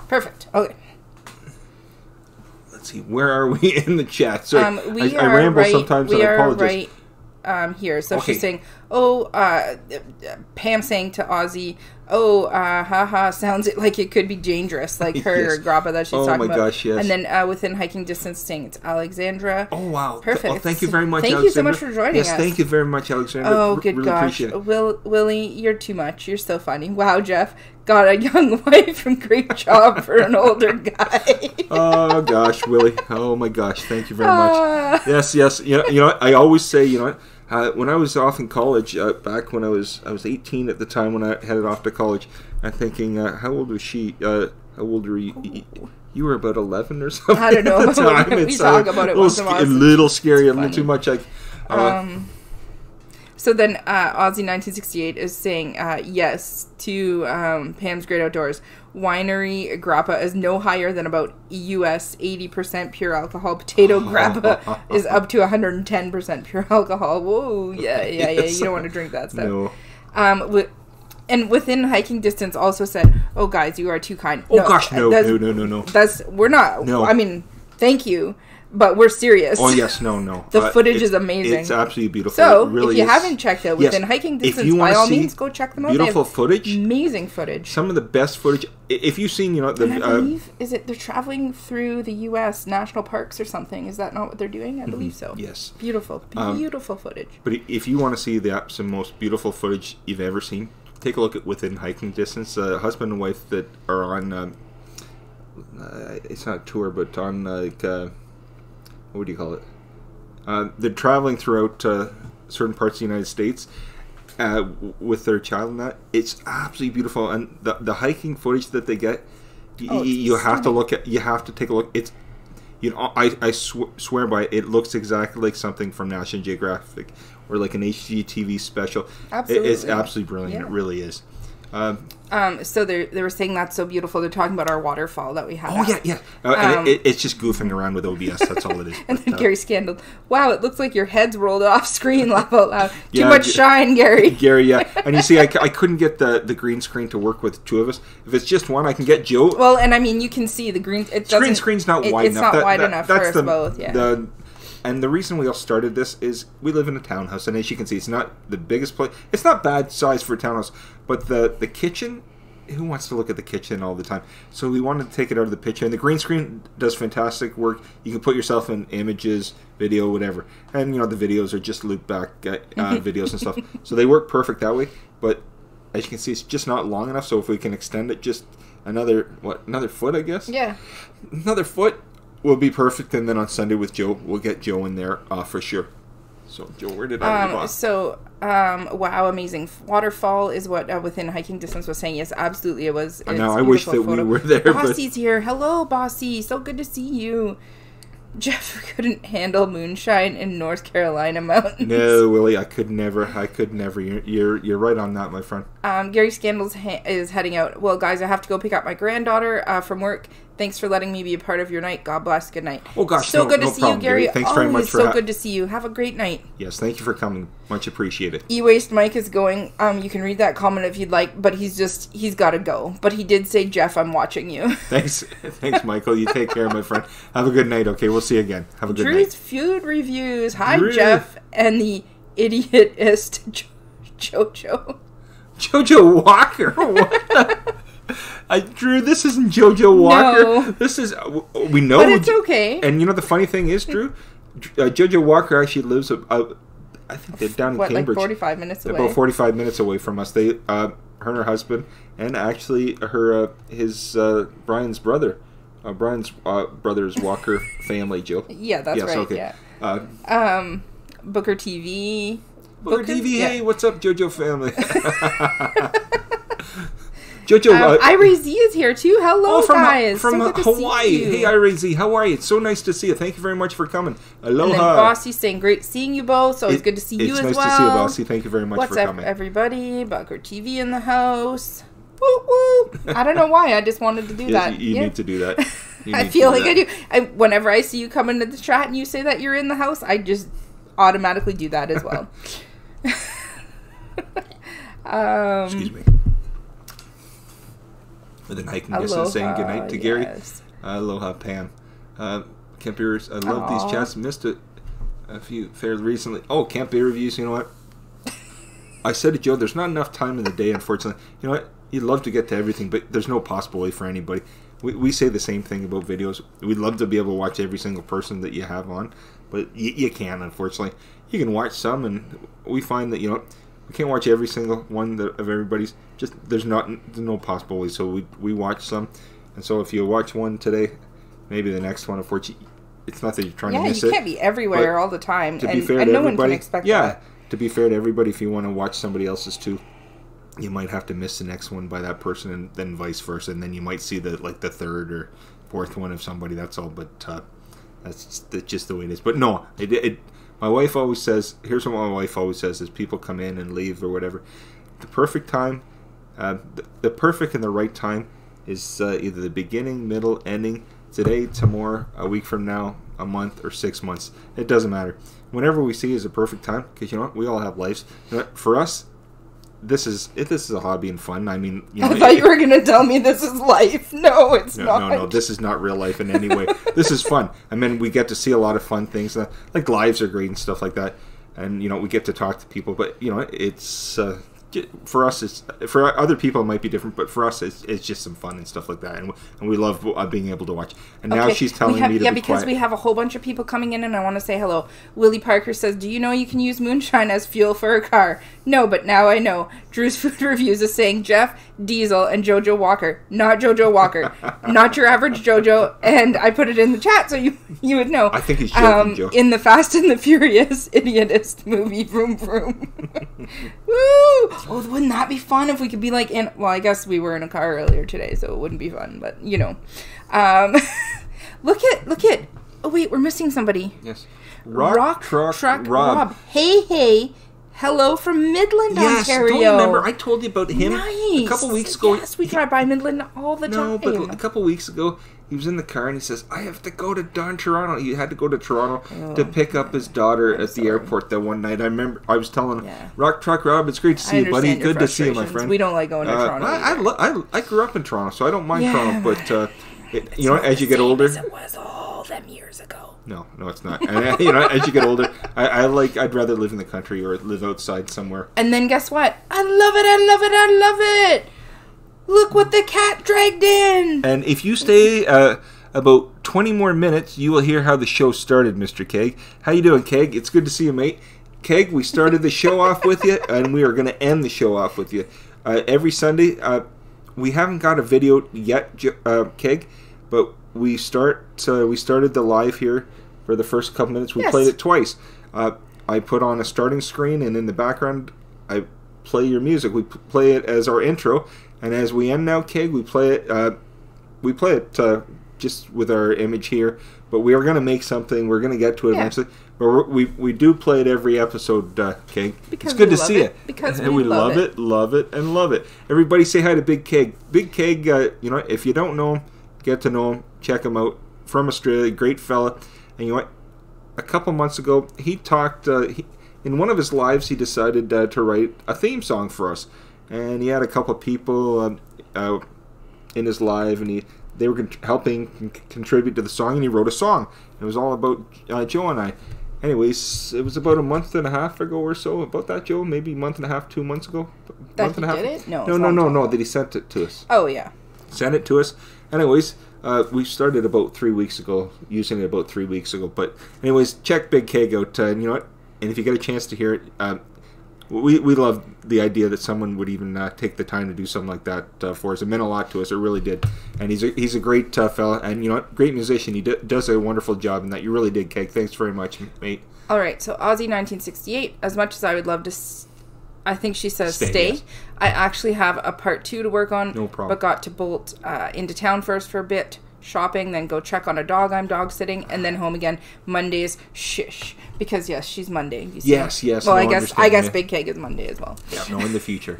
Perfect. Okay. Let's see. Where are we in the chat? So I ramble sometimes, and I apologize. We are right here. So she's saying, Pam saying to Ozzy, haha, sounds like it could be dangerous, like her yes. grappa that she's talking about. Oh my gosh, yes. And then within hiking distance saying it's Alexandra. Oh wow. Perfect. Thank you very much, Thank Alexandra. you so much for joining us. Yes, thank you very much, Alexandra. Oh, good really gosh. Appreciate it. Willie, you're too much. You're so funny. Wow, Jeff. Got a young wife and great job for an older guy. Oh gosh, Willie. Oh my gosh, thank you very much. Yes. I always say, when I was off in college, back when I was 18 at the time when I headed off to college, I'm thinking, how old was she? How old were you? You were about 11 or something. I don't know. At the time. We talk about it once in a while. A little scary, a little too much. So then Aussie1968 is saying yes to Pam's Great Outdoors. Winery grappa is no higher than about US 80% pure alcohol. Potato grappa is up to 110% pure alcohol. Whoa, yeah. You don't want to drink that stuff. No. And within hiking distance also said, "Oh guys, you are too kind." Oh gosh, no. We're not. No. I mean, thank you. But we're serious. Oh, yes, no. The footage is amazing. It's absolutely beautiful. So, it really if you haven't checked out Within Hiking Distance, by all means, go check them out. Beautiful footage. Amazing footage. Some of the best footage. If you've seen, I believe, they're traveling through the U.S. national parks or something. Is that not what they're doing? I believe so. Yes. Beautiful footage. But if you want to see the most beautiful footage you've ever seen, take a look at Within Hiking Distance. Husband and wife that are on, it's not a tour, but on, what do you call it? They're traveling throughout certain parts of the United States with their child and that. It's absolutely beautiful. And the hiking footage that they get, you have to look at. You have to take a look. It's, I swear by it. It looks exactly like something from National Geographic or like an HGTV special. Absolutely. It's absolutely brilliant. Yeah. It really is. So they were saying that's so beautiful. They're talking about our waterfall that we have. Oh yeah. And it's just goofing around with OBS. That's all it is. And then Gary Scandal. Wow, it looks like your head's rolled off screen. Laugh out loud. Too much shine, Gary. Gary, yeah. And you see, I couldn't get the green screen to work with two of us. If it's just one, I can get Joe. Well, and I mean, you can see the green. Green screen's not wide enough. It's not wide enough for us both. Yeah. And the reason we all started this is we live in a townhouse, and as you can see, it's not the biggest place. It's not bad size for a townhouse, but the kitchen, who wants to look at the kitchen all the time? So we wanted to take it out of the picture, and the green screen does fantastic work. You can put yourself in images, video, whatever, and the videos are just loop back videos and stuff. So they work perfect that way. But as you can see, it's just not long enough. So if we can extend it just another foot, I guess. Yeah. Another foot will be perfect, and then on Sunday with Joe, we'll get Joe in there for sure. So, Joe, where did I leave off? Wow, amazing. Waterfall is what within hiking distance was saying. Yes, absolutely, it was. I know, I wish that we were there. Bossy's here. Hello, Bossy. So good to see you. Jeff couldn't handle moonshine in North Carolina mountains. No, Willie, I could never. You're right on that, my friend. Gary Scandals is heading out. Well, guys, I have to go pick up my granddaughter from work. Thanks for letting me be a part of your night. God bless. Good night. Oh gosh, so good to see you, Gary. Thanks very much for so good to see you. Have a great night. Yes, thank you for coming. Much appreciated. E-Waste Mike is going. You can read that comment if you'd like, but he's got to go. But he did say, Jeff, I'm watching you. Thanks, Michael. You take care, my friend. Have a good night. Okay, we'll see you again. Have a good night. Drew's food reviews. Hi, Drew. Jeff and the idiotist JoJo. JoJo Walker. What? Drew, this isn't JoJo Walker. No. This is we know, but it's okay. And the funny thing is, Drew, JoJo Walker actually lives. I think they're down in Cambridge. Like 45 minutes away. About 45 minutes away from us. They, her and her husband, and actually his Brian's brother, Brian's brother's Walker family. Joe. Yeah, that's right. Okay. Yeah. Booker TV. Booker TV. Yeah. Hey, what's up, JoJo family? JoJo, Irie Z is here too. Hello, guys. From Hawaii. Hey, Irie Z, how are you? It's so nice to see you. Thank you very much for coming. Aloha. And then Bossy's saying, great seeing you both. So it's good to see you as well. It's nice to see you, Bossy. Thank you very much for coming. What's up, everybody? Booker TV in the house. Woo woo. I don't know why. I just wanted to do that. You need to do that. I feel like I do. Whenever I see you come into the chat and you say that you're in the house, I just automatically do that as well. Excuse me. With an hiking distance saying goodnight to Gary. Aloha, Pam. Camp Beers, I love these chats. Missed a few fairly recently. Oh, Camp Beer reviews, you know what? I said to Joe, there's not enough time in the day, unfortunately. You know what? You'd love to get to everything, but there's no possible way for anybody. We say the same thing about videos. We'd love to be able to watch every single person that you have on, but you can't, unfortunately. You can watch some, and we find that, we can't watch every single one of everybody's. Just there's no possible way. So we watch some, and so if you watch one today, maybe the next one. Unfortunately, it's not that you're trying to miss it. Yeah, you can't be everywhere all the time. To be fair to everybody, no one can expect that. To be fair to everybody, if you want to watch somebody else's too, you might have to miss the next one by that person, and then vice versa, and then you might see the third or fourth one of somebody. That's all. But that's just the way it is. But no, my wife always says. Here's what my wife always says: is people come in and leave or whatever. The perfect time. The perfect and the right time is either the beginning, middle, ending, today, tomorrow, a week from now, a month, or 6 months. It doesn't matter. Whenever we see is a perfect time, because we all have lives. For us, this is a hobby and fun. I mean, I thought you were going to tell me this is life. No, it's not. No, this is not real life in any way. This is fun. I mean, we get to see a lot of fun things. Like lives are great and stuff like that. And, we get to talk to people. But, it's... for us, for other people it might be different, but for us it's just some fun and stuff like that, and we love being able to watch. And now she's telling me to be because quiet. We have a whole bunch of people coming in, and I want to say hello. Willie Parker says, do you know you can use moonshine as fuel for a car? No, but now I know. Drew's Food Reviews is saying Jeff, Diesel, and JoJo Walker. Not JoJo Walker. Not your average JoJo. And I put it in the chat so you would know. I think he's joking, Joe. In the Fast and the Furious idiotist movie, Vroom Vroom. Woo! Oh, wouldn't that be fun if we could be like in... Well, I guess we were in a car earlier today, so it wouldn't be fun. But, Look at... Oh, wait, we're missing somebody. Yes. Rock Truck Rob. Hey. Hello from Midland, Ontario. Yes, don't remember. I told you about him a couple weeks ago. Yes, we drive by Midland all the time. No, but a couple weeks ago, he was in the car and he says, I have to go to Toronto. He had to go to Toronto to pick up his daughter at the airport that one night. I remember I was telling him, Rock Truck Rob, it's great to see you, buddy. Good to see you, my friend. We don't like going to Toronto. I grew up in Toronto, so I don't mind Toronto. But, as you get older... As it was all them years ago. No, it's not. And, you know, as you get older, I'd rather live in the country or live outside somewhere. And then guess what? I love it, I love it, I love it! Look what the cat dragged in! And if you stay about 20 more minutes, you will hear how the show started, Mr. Keg. How you doing, Keg? It's good to see you, mate. Keg, we started the show off with you, and we are going to end the show off with you. Every Sunday, we haven't got a video yet, Keg, but we started the live here for the first couple minutes. We played it twice. I put on a starting screen, and in the background, I play your music. We play it as our intro, and as we end now, Keg, we play it just with our image here. But we are going to make something. We're going to get to it eventually. But we do play it every episode, Keg. Because it's good to see it. Because we love it, love it, and love it. Everybody say hi to Big Keg. Big Keg, you know, if you don't know him, get to know him. Check him out. From Australia, great fella. And you know what? A couple months ago, he talked, in one of his lives, he decided to write a theme song for us. And he had a couple people in his live, and they were helping contribute to the song, and he wrote a song. It was all about Joe and I. Anyways, it was about a month and a half ago or so. About that, Joe? Maybe a month and a half, 2 months ago? That he did it? No. No, that he sent it to us. Oh, yeah. Sent it to us. Anyways, we started about 3 weeks ago, using it about 3 weeks ago. But anyways, check Big Keg out. And you know what? And if you get a chance to hear it, we love the idea that someone would even take the time to do something like that for us. It meant a lot to us. It really did. And he's a great fella. And you know what? Great musician. He does a wonderful job in that. You really did, Keg. Thanks very much, mate. All right. So Aussie 1968. As much as I would love to... I think she says stay. Yes. I actually have a part 2 to work on. No problem. But got to bolt into town first for a bit, shopping, then go check on a dog I'm dog sitting, and then home again. Mondays, shish. Because yes, she's Monday. You see. Yes. Well, I guess Big Keg is Monday as well. Yeah, no, in the future.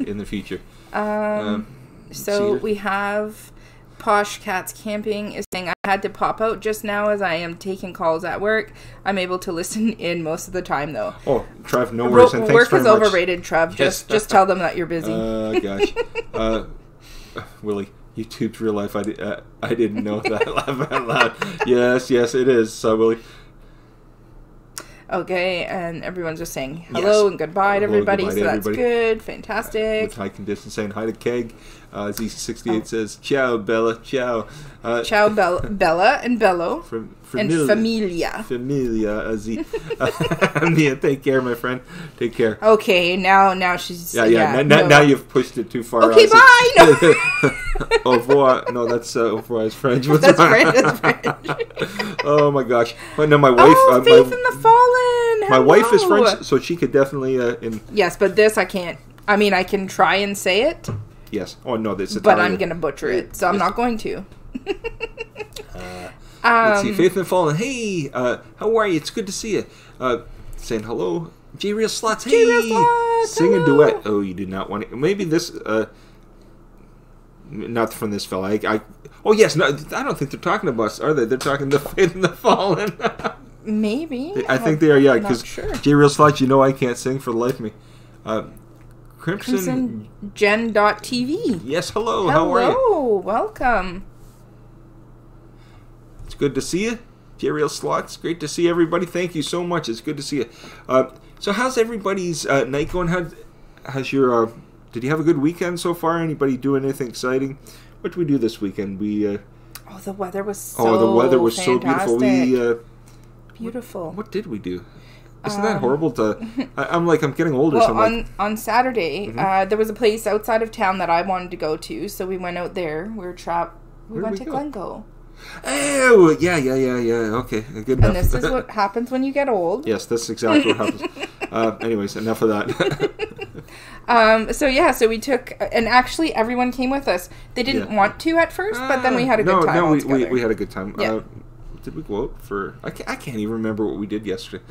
So we have Posh Cats Camping is saying, I had to pop out just now as I am taking calls at work. I'm able to listen in most of the time, though. Oh, Trev, no worries, and thanks work very is much. Overrated, Trev. Just tell them that you're busy. Gosh. Willie, YouTube's real life. I didn't know that. Laugh out loud. Yes, it is, Willie. Okay, and everyone's just saying hello and goodbye to everybody, so that's good. Fantastic. With high condition, saying hi to Keg. Z68 says, Ciao, Bella, ciao. Ciao, Bella and Bello. And Famiglia. Familia, Z. Mia, take care, my friend. Take care. Okay, now she's... Now you've pushed it too far. Okay, bye! No. Au revoir. No, that's au revoir is French. That's French. Oh, my gosh. But no, my wife... Faith in the Fallen! My wife is French, so she could definitely... Yes, but this I can't... I mean, I can try and say it. Yes. Oh, no, this is But I'm going to butcher it, so I'm not going to. Let's see. Faith in the Fallen. Hey, how are you? It's good to see you. Saying hello. J-Real Slots. Hey. J-Real Slots. Sing a duet. Oh, you do not want it. Maybe this... not from this fella. Oh, yes. No, I don't think they're talking about us, are they? They're talking to Faith in the Fallen. Maybe. I think they are, yeah. Because sure. J-Real Slots, you know I can't sing for the life of me. Crimson Gen.TV. Yes, hello. How are you? Hello. Welcome. It's good to see you. J-Real Slots. Great to see everybody. Thank you so much. It's good to see you. So how's everybody's night going? How's your... did you have a good weekend so far? Anybody do anything exciting? What did we do this weekend? We... the weather was so so beautiful. Beautiful. What did we do? Isn't that horrible to... I'm getting older. Well, so on Saturday, there was a place outside of town that I wanted to go to, so we went out there. We went to Glencoe. Oh, yeah. Okay, good enough. And this is what happens when you get old. Yes, that's exactly what happens. Anyways, enough of that. So we took... And actually, everyone came with us. They didn't want to at first, but then we had a good time all together. We had a good time. Yeah. Did we go out for... I can't even remember what we did yesterday.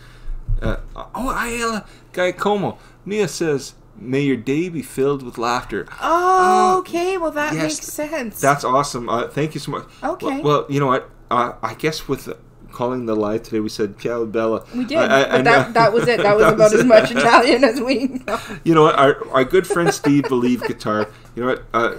Guy Como. Mia says, may your day be filled with laughter. Oh, okay. Well, that makes sense. That's awesome. Thank you so much. Okay. Well, you know what? I guess with calling the live today, we said Ciao, Bella. We did. That was it. That was about as much Italian as we know. You know what? Our good friend Steve Believe Guitar. You know what?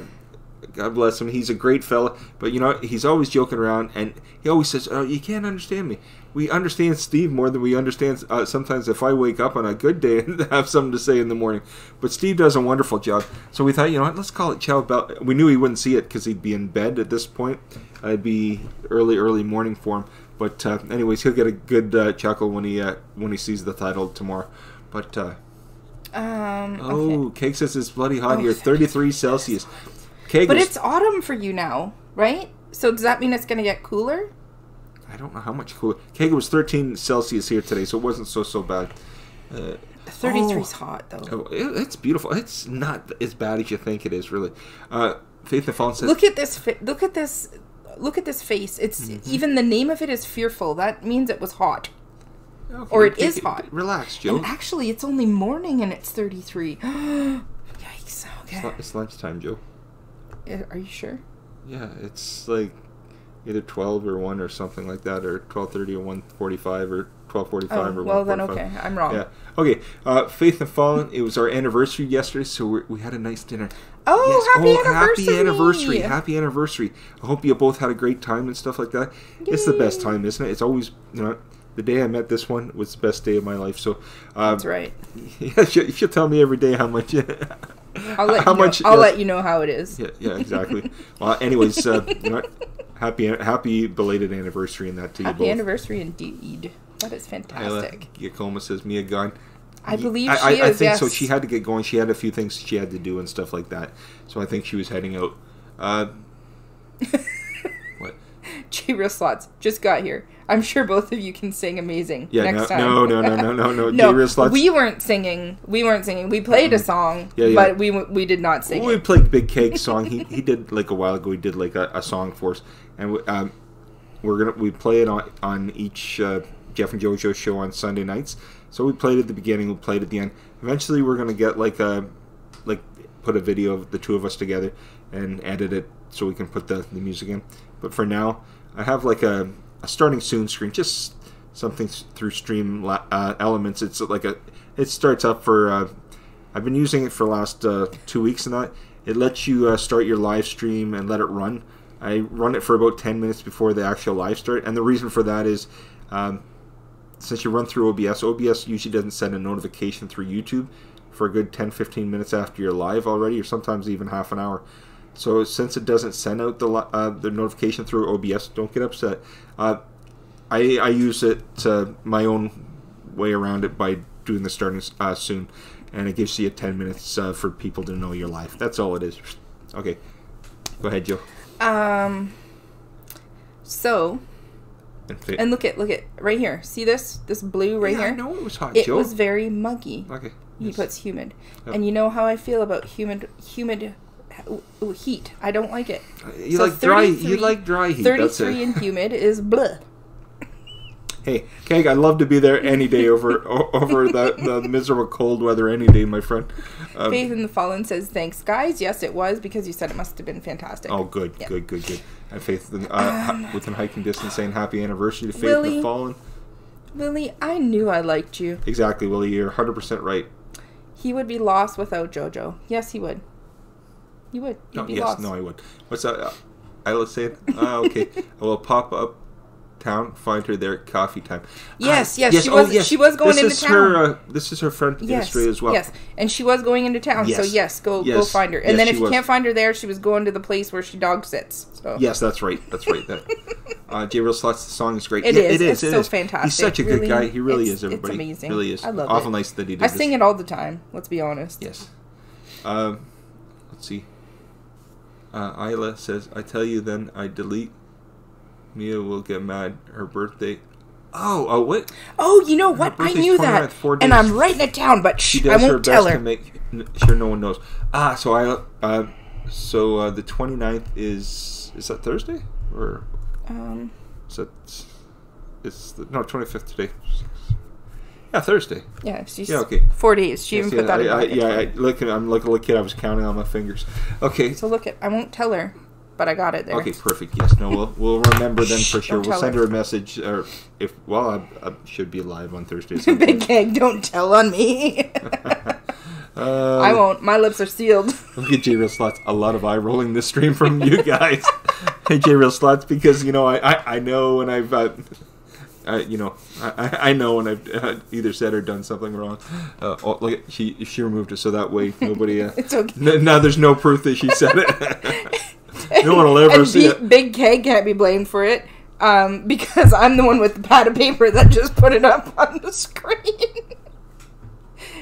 God bless him. He's a great fella, but you know he's always joking around, and he always says, "Oh, you can't understand me." We understand Steve more than we understand sometimes if I wake up on a good day and have something to say in the morning. But Steve does a wonderful job, so we thought, you know what, let's call it Ciao Bella. We knew he wouldn't see it because he'd be in bed at this point. It'd be early morning for him. But anyways, he'll get a good chuckle when he sees the title tomorrow. But okay. Cake says it's bloody hot here, 33 Celsius. Cake but it's autumn for you now, right? So does that mean it's going to get cooler? I don't know how much cooler. Keg was 13 Celsius here today, so it wasn't so bad. 33 is hot, though. It's beautiful. It's not as bad as you think it is, really. Faith and Fallen says, Look at this face. It's even the name of it is fearful. That means it was hot. okay, Or it is hot. Relax, Joe. And actually, it's only morning and it's 33. Yikes. Okay. It's lunchtime, Joe. Are you sure? Yeah, it's like either 12 or 1 or something like that, or 12:30 or 1:45 or 12:45 or 1:45. Well, then okay. I'm wrong. Yeah. Okay. Faith and Fallen. It was our anniversary yesterday, so we had a nice dinner. Oh, Yes. happy anniversary! Happy anniversary! I hope you both had a great time and stuff like that. Yay. It's the best time, isn't it? It's always, you know, the day I met this one was the best day of my life. So That's right. Yeah, you should tell me every day how much. I'll let you know how it is. Yeah, exactly. Well, anyways, you know, happy belated anniversary in that to you both. Happy anniversary indeed. That is fantastic. Giacoma says Mia gone. I believe I is. think Yes. so. She had to get going. She had a few things she had to do and stuff like that. So I think she was heading out. What? J-Real Slots just got here. I'm sure both of you can sing amazing next time. No. No, J-Real Slots. we weren't singing. We played a song, but we did not sing We it. played Big Cake song. He did like a while ago. He did like a song for us, and we play it on each Jeff and JoJo show on Sunday nights. So we played at the beginning. We played at the end. Eventually, we're gonna get put a video of the two of us together and edit it so we can put the music in. But for now, I have like a starting soon screen, just something through Stream Elements. It's it starts up for. I've been using it for the last 2 weeks and that. It lets you start your live stream and let it run. I run it for about 10 minutes before the actual live start, and the reason for that is since you run through OBS usually doesn't send a notification through YouTube for a good 10-15 minutes after you're live already, or sometimes even half an hour. So since it doesn't send out the notification through OBS, don't get upset. I use it my own way around it by doing the starting soon, and it gives you 10 minutes for people to know you're live. That's all it is. Okay, go ahead, Joe. So, and look at right here. See this blue right here? I know it was hot, It Joe. was very muggy. Okay. He Yes. puts humid, Yep. and you know how I feel about humid heat. I don't like it. You So like dry. 33 You like dry heat. 33 That's it. and humid is bleh. Hey, Keg, I'd love to be there any day over the miserable cold weather any day, my friend. Faith in the Fallen says, thanks, guys. Yes, it was, because you said it must have been fantastic. Oh, good, Yeah. good. And Faith within hiking distance saying happy anniversary to Faith in Willie. the Fallen. Willie, I knew I liked you. Exactly, Willie. You're 100% right. He would be lost without JoJo. Yes, he would. He would. He'd be lost. No, I would. What's that? Isla saying? Okay. I will pop up town, find her there at coffee time. Yes. She Yes. was going into town. This is her friend in Yes, Australia as well. yes, and she was going into town. So Yes. go Yes. find her. And Yes, then she if you was. can't find her there, she was going to the place where she dog sits. So. Yes, that's right. J-Real Slots, the song is great. It is. It's It so is. fantastic. He's such a good Really, guy. He really it's- is, everybody. It's amazing. Really is. I love Awful it. nice that he did I this. sing it all the time. Let's be honest. Yes. Let's see. Isla says, I tell you then I delete. Mia will get mad. Her birthday. Oh, what? Oh, you know what? I birthday's knew 29th, that. 4 And days. I'm writing it down, but She I does her won't best tell to her. make sure no one knows. So the 29th is that Thursday? Or is that, no, 25th today. Yeah, Thursday. Yeah, she's Yeah, okay. 4 days. She even put that in. I'm like a little kid. I was counting on my fingers. Okay. So look at. I won't tell her, but I got it there. Okay, perfect. Yes, no, we'll remember then for sure. Don't We'll tell send her. her a message, or I should be live on Thursday. Big Keg, don't tell on me. I I won't. My lips are sealed. Look at J Real Slots. A lot of eye rolling this stream from you guys. Hey, J Real Slots, because I know when I've I know when I've either said or done something wrong. Look, she removed it so that way nobody. It's okay. Now there's no proof that she said it. No one will ever see it. Big K can't be blamed for it because I'm the one with the pad of paper that just put it up on the screen.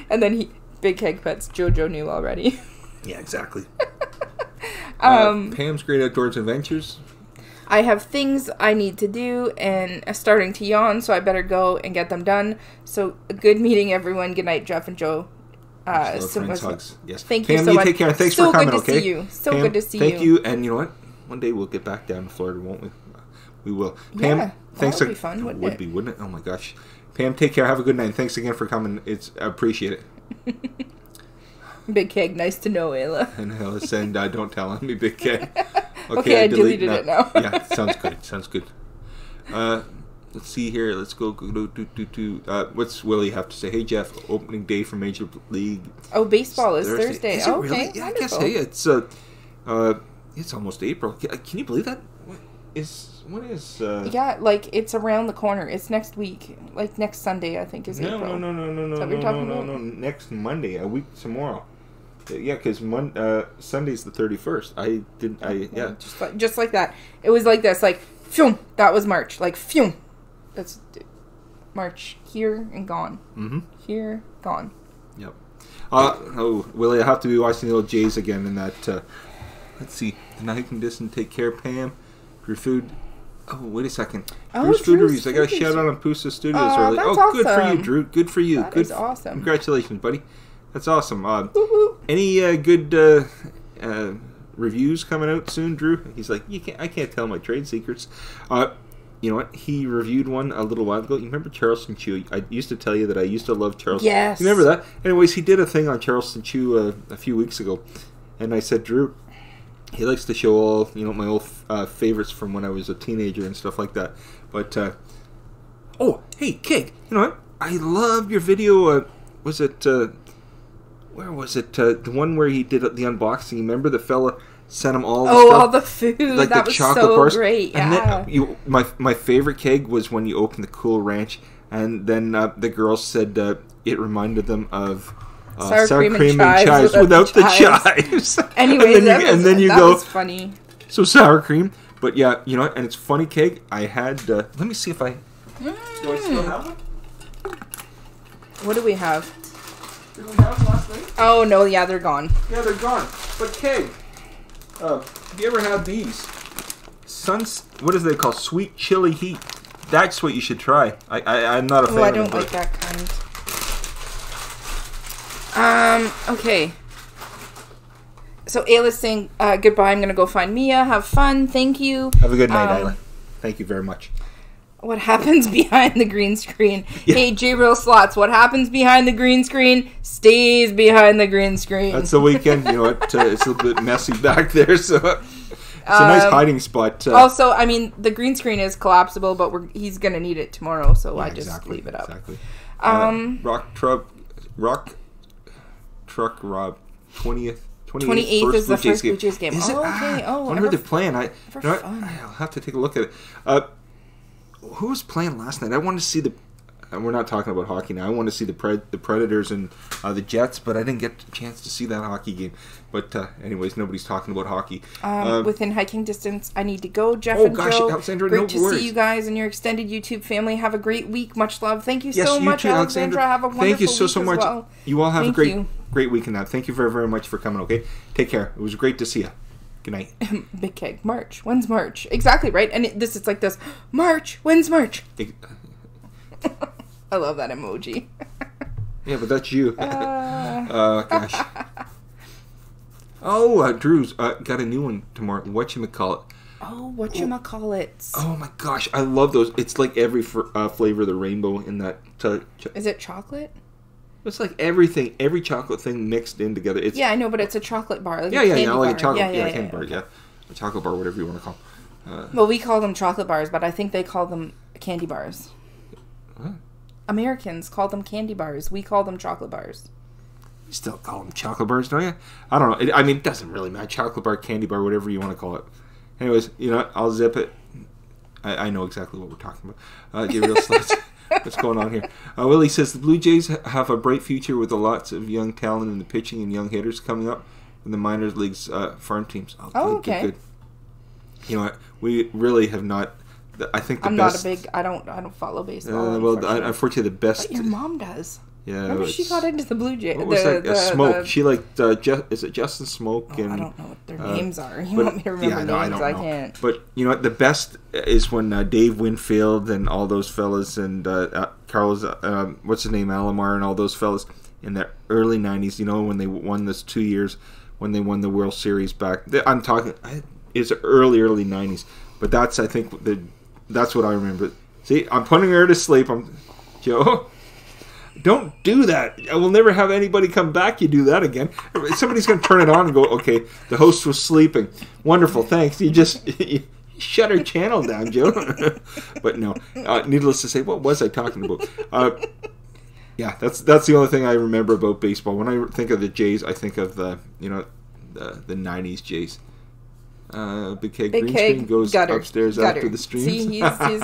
And then Big Keg Pets, JoJo knew already. Yeah, exactly. Pam's Great Outdoors Adventures. I have things I need to do and starting to yawn, so I better go and get them done. So, a good meeting, everyone. Good night, Jeff and Joe. Hugs. Yes. Thank Pam, you so much. Take care. Thanks for coming, okay? So good to see you. So Pam, good to see you. Thank you, and you know what? One day we'll get back down to Florida, won't we? We will. Pam, yeah, thanks. That would be fun, wouldn't it? Would be, wouldn't it? Oh my gosh. Pam, take care. Have a good night. Thanks again for coming. I appreciate it. Big Keg, nice to know, Ayla. And Ayla said, don't tell on me, Big Keg. Okay, I deleted it now. Yeah, sounds good. Sounds good. Let's see here. Let's go. What's Willie have to say? Hey, Jeff, opening day for Major League. Oh, baseball is Thursday. Is it really? Okay, Yeah, wonderful. I guess. Hey, it's almost April. Can you believe that? When is? Yeah, like it's around the corner. It's next week, like next Sunday, I think is April. No. Next Monday, a week tomorrow. Yeah, because Sunday's the 31st. Yeah. Just like that. It was like this, like, phew, that was March. Like, phew. That's March. Here and gone. Mm-hmm. Here, gone. Yep. Willie, I have to be watching the old Jays again in that, let's see, the night condition, take care, Pam. Your food. Oh, wait a second. Drew's Food Reviews. I got a shout out on Pusa Studios early. That's awesome. Good for you, awesome. Drew. Good for you. That is awesome. Congratulations, buddy. That's awesome. Woo-hoo. Any good reviews coming out soon, Drew? He's like, I can't tell my trade secrets. You know what? He reviewed one a little while ago. You remember Charleston Chew? I used to tell you that I used to love Charleston. Yes. You remember that? Anyways, he did a thing on Charleston Chew a few weeks ago, and I said, Drew, he likes to show all my old favorites from when I was a teenager and stuff like that. But oh, hey, Keg, you know what? I loved your video. Was it? Where was it? The one where he did the unboxing. You remember the fella sent him all the stuff? All the food. Like that the was chocolate so bars. great. Yeah. And then my favorite Keg was when you opened the Cool Ranch, and then the girls said it reminded them of sour cream and chives without the chives. Anyway, and then you that go, was funny. So sour cream. But yeah, you know what? And it's funny, Keg. I had. Let me see if I. Do I still have one? What do we have? Did we have last night? Oh, no, yeah, they're gone. Yeah, they're gone. But Keg, have you ever had these? What is they called? Sweet chili heat. That's what you should try. I'm not a fan I of them. don't like that kind. Okay. So Ayla's saying goodbye. I'm going to go find Mia. Have fun. Thank you. Have a good night, Ayla. Thank you very much. What happens behind the green screen? Yeah. Hey, J-Real Slots, what happens behind the green screen stays behind the green screen. That's the weekend. You know what? It's a little bit messy back there, so it's a nice hiding spot. Also, I mean, the green screen is collapsible, but he's going to need it tomorrow, so I just leave it up. Exactly. Rock Truck Rob, 28th is the first Blue Jays game. Is it? Okay. I wonder who they're playing. Fun. I'll have to take a look at it. Who was playing last night? I want to see we're not talking about hockey now. I want to see the Predators and the Jets, but I didn't get a chance to see that hockey game. But anyways, nobody's talking about hockey. Within hiking distance, I need to go. Jeff and Joe, Alexandra, great to see you guys and your extended YouTube family. Have a great week. Much love. Thank you so much, too, Alexandra. Have a wonderful Thank you so week much. as well. You all have a great you. week in that. Thank you very, very much for coming, okay? Take care. It was great to see you. Good night. Big Keg. March. When's March? Exactly, right? And it's like this. March. When's March? I love that emoji. Yeah, but that's you. Gosh. Oh, Drew's got a new one tomorrow. Whatchamacallit. Oh, whatchamacallit. Oh my gosh, I love those. It's like every flavor of the rainbow in that. Is it chocolate? It's like everything, every chocolate thing mixed in together. Yeah, I know, but it's a chocolate bar. Like yeah, like a chocolate, candy bar, yeah. A chocolate bar, whatever you want to call them. Well, we call them chocolate bars, but I think they call them candy bars. What? Americans call them candy bars. We call them chocolate bars. You still call them chocolate bars, don't you? I don't know. I mean, it doesn't really matter. Chocolate bar, candy bar, whatever you want to call it. Anyways, you know, I'll zip it. I know exactly what we're talking about. Gabriel Slats. What's going on here? Willie says the Blue Jays have a bright future with lots of young talent in the pitching and young hitters coming up in the minors leagues farm teams. Oh, okay. Good. You know what? We really have not. I think the I'm best. not a big. I don't follow baseball. Well, unfortunately, the best. But your mom does. Yeah. Remember, she got into the Blue Jays. What was that? Smoke. She liked. Is it Justin Smoke? And, I don't know what their names are. You want me to remember names? I can't. But you know what? The best is when Dave Winfield and all those fellas and Carlos, what's his name, Alomar and all those fellas in the early '90s. You know, when they won this 2 years, when they won the World Series back. I'm talking. It's early '90s. But that's, I think, that's what I remember. See, I'm putting her to sleep. Joe, don't do that. I will never have anybody come back. You do that again. Somebody's going to turn it on and go, okay, the host was sleeping. Wonderful, thanks. You just shut her channel down, Joe. But no, needless to say, what was I talking about? Yeah, that's the only thing I remember about baseball. When I think of the Jays, I think of the 90s Jays. Big Keg Green Screen goes upstairs after the streams. See, he's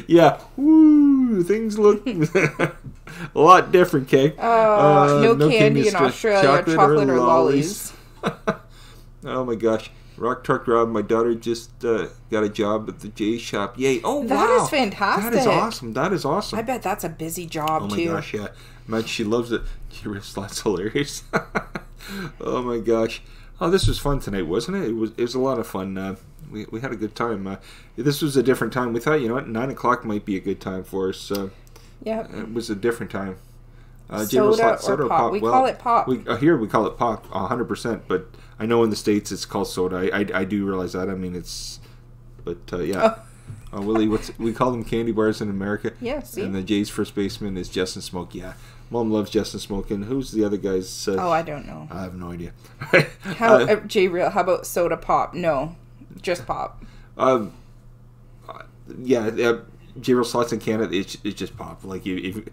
yeah. Woo! Things look a lot different, Keg. No candy in Australia, chocolate or lollies. Oh my gosh. Rock Truck Rob, my daughter just got a job at the J shop. Yay. Oh, wow. That is fantastic. That is awesome. I bet that's a busy job, too. Oh my gosh, yeah. Man, she loves it. That's hilarious. Oh my gosh. Oh, this was fun tonight, wasn't it? It was a lot of fun. We had a good time. This was a different time. We thought, 9 o'clock might be a good time for us. Yeah. It was a different time. Soda or pop? We call it pop. Here we call it pop, 100%. But I know in the States it's called soda. I do realize that. I mean, it's... But, yeah. Willie, we call them candy bars in America. Yeah, see? And the Jays' first baseman is Justin Smoke. Yeah. Mom loves Justin Smoke. And who's the other guy's... I don't know. I have no idea. J-Real, how about soda pop? No. Just pop. Yeah, J-Real Slots in Canada, it's just pop. Like, and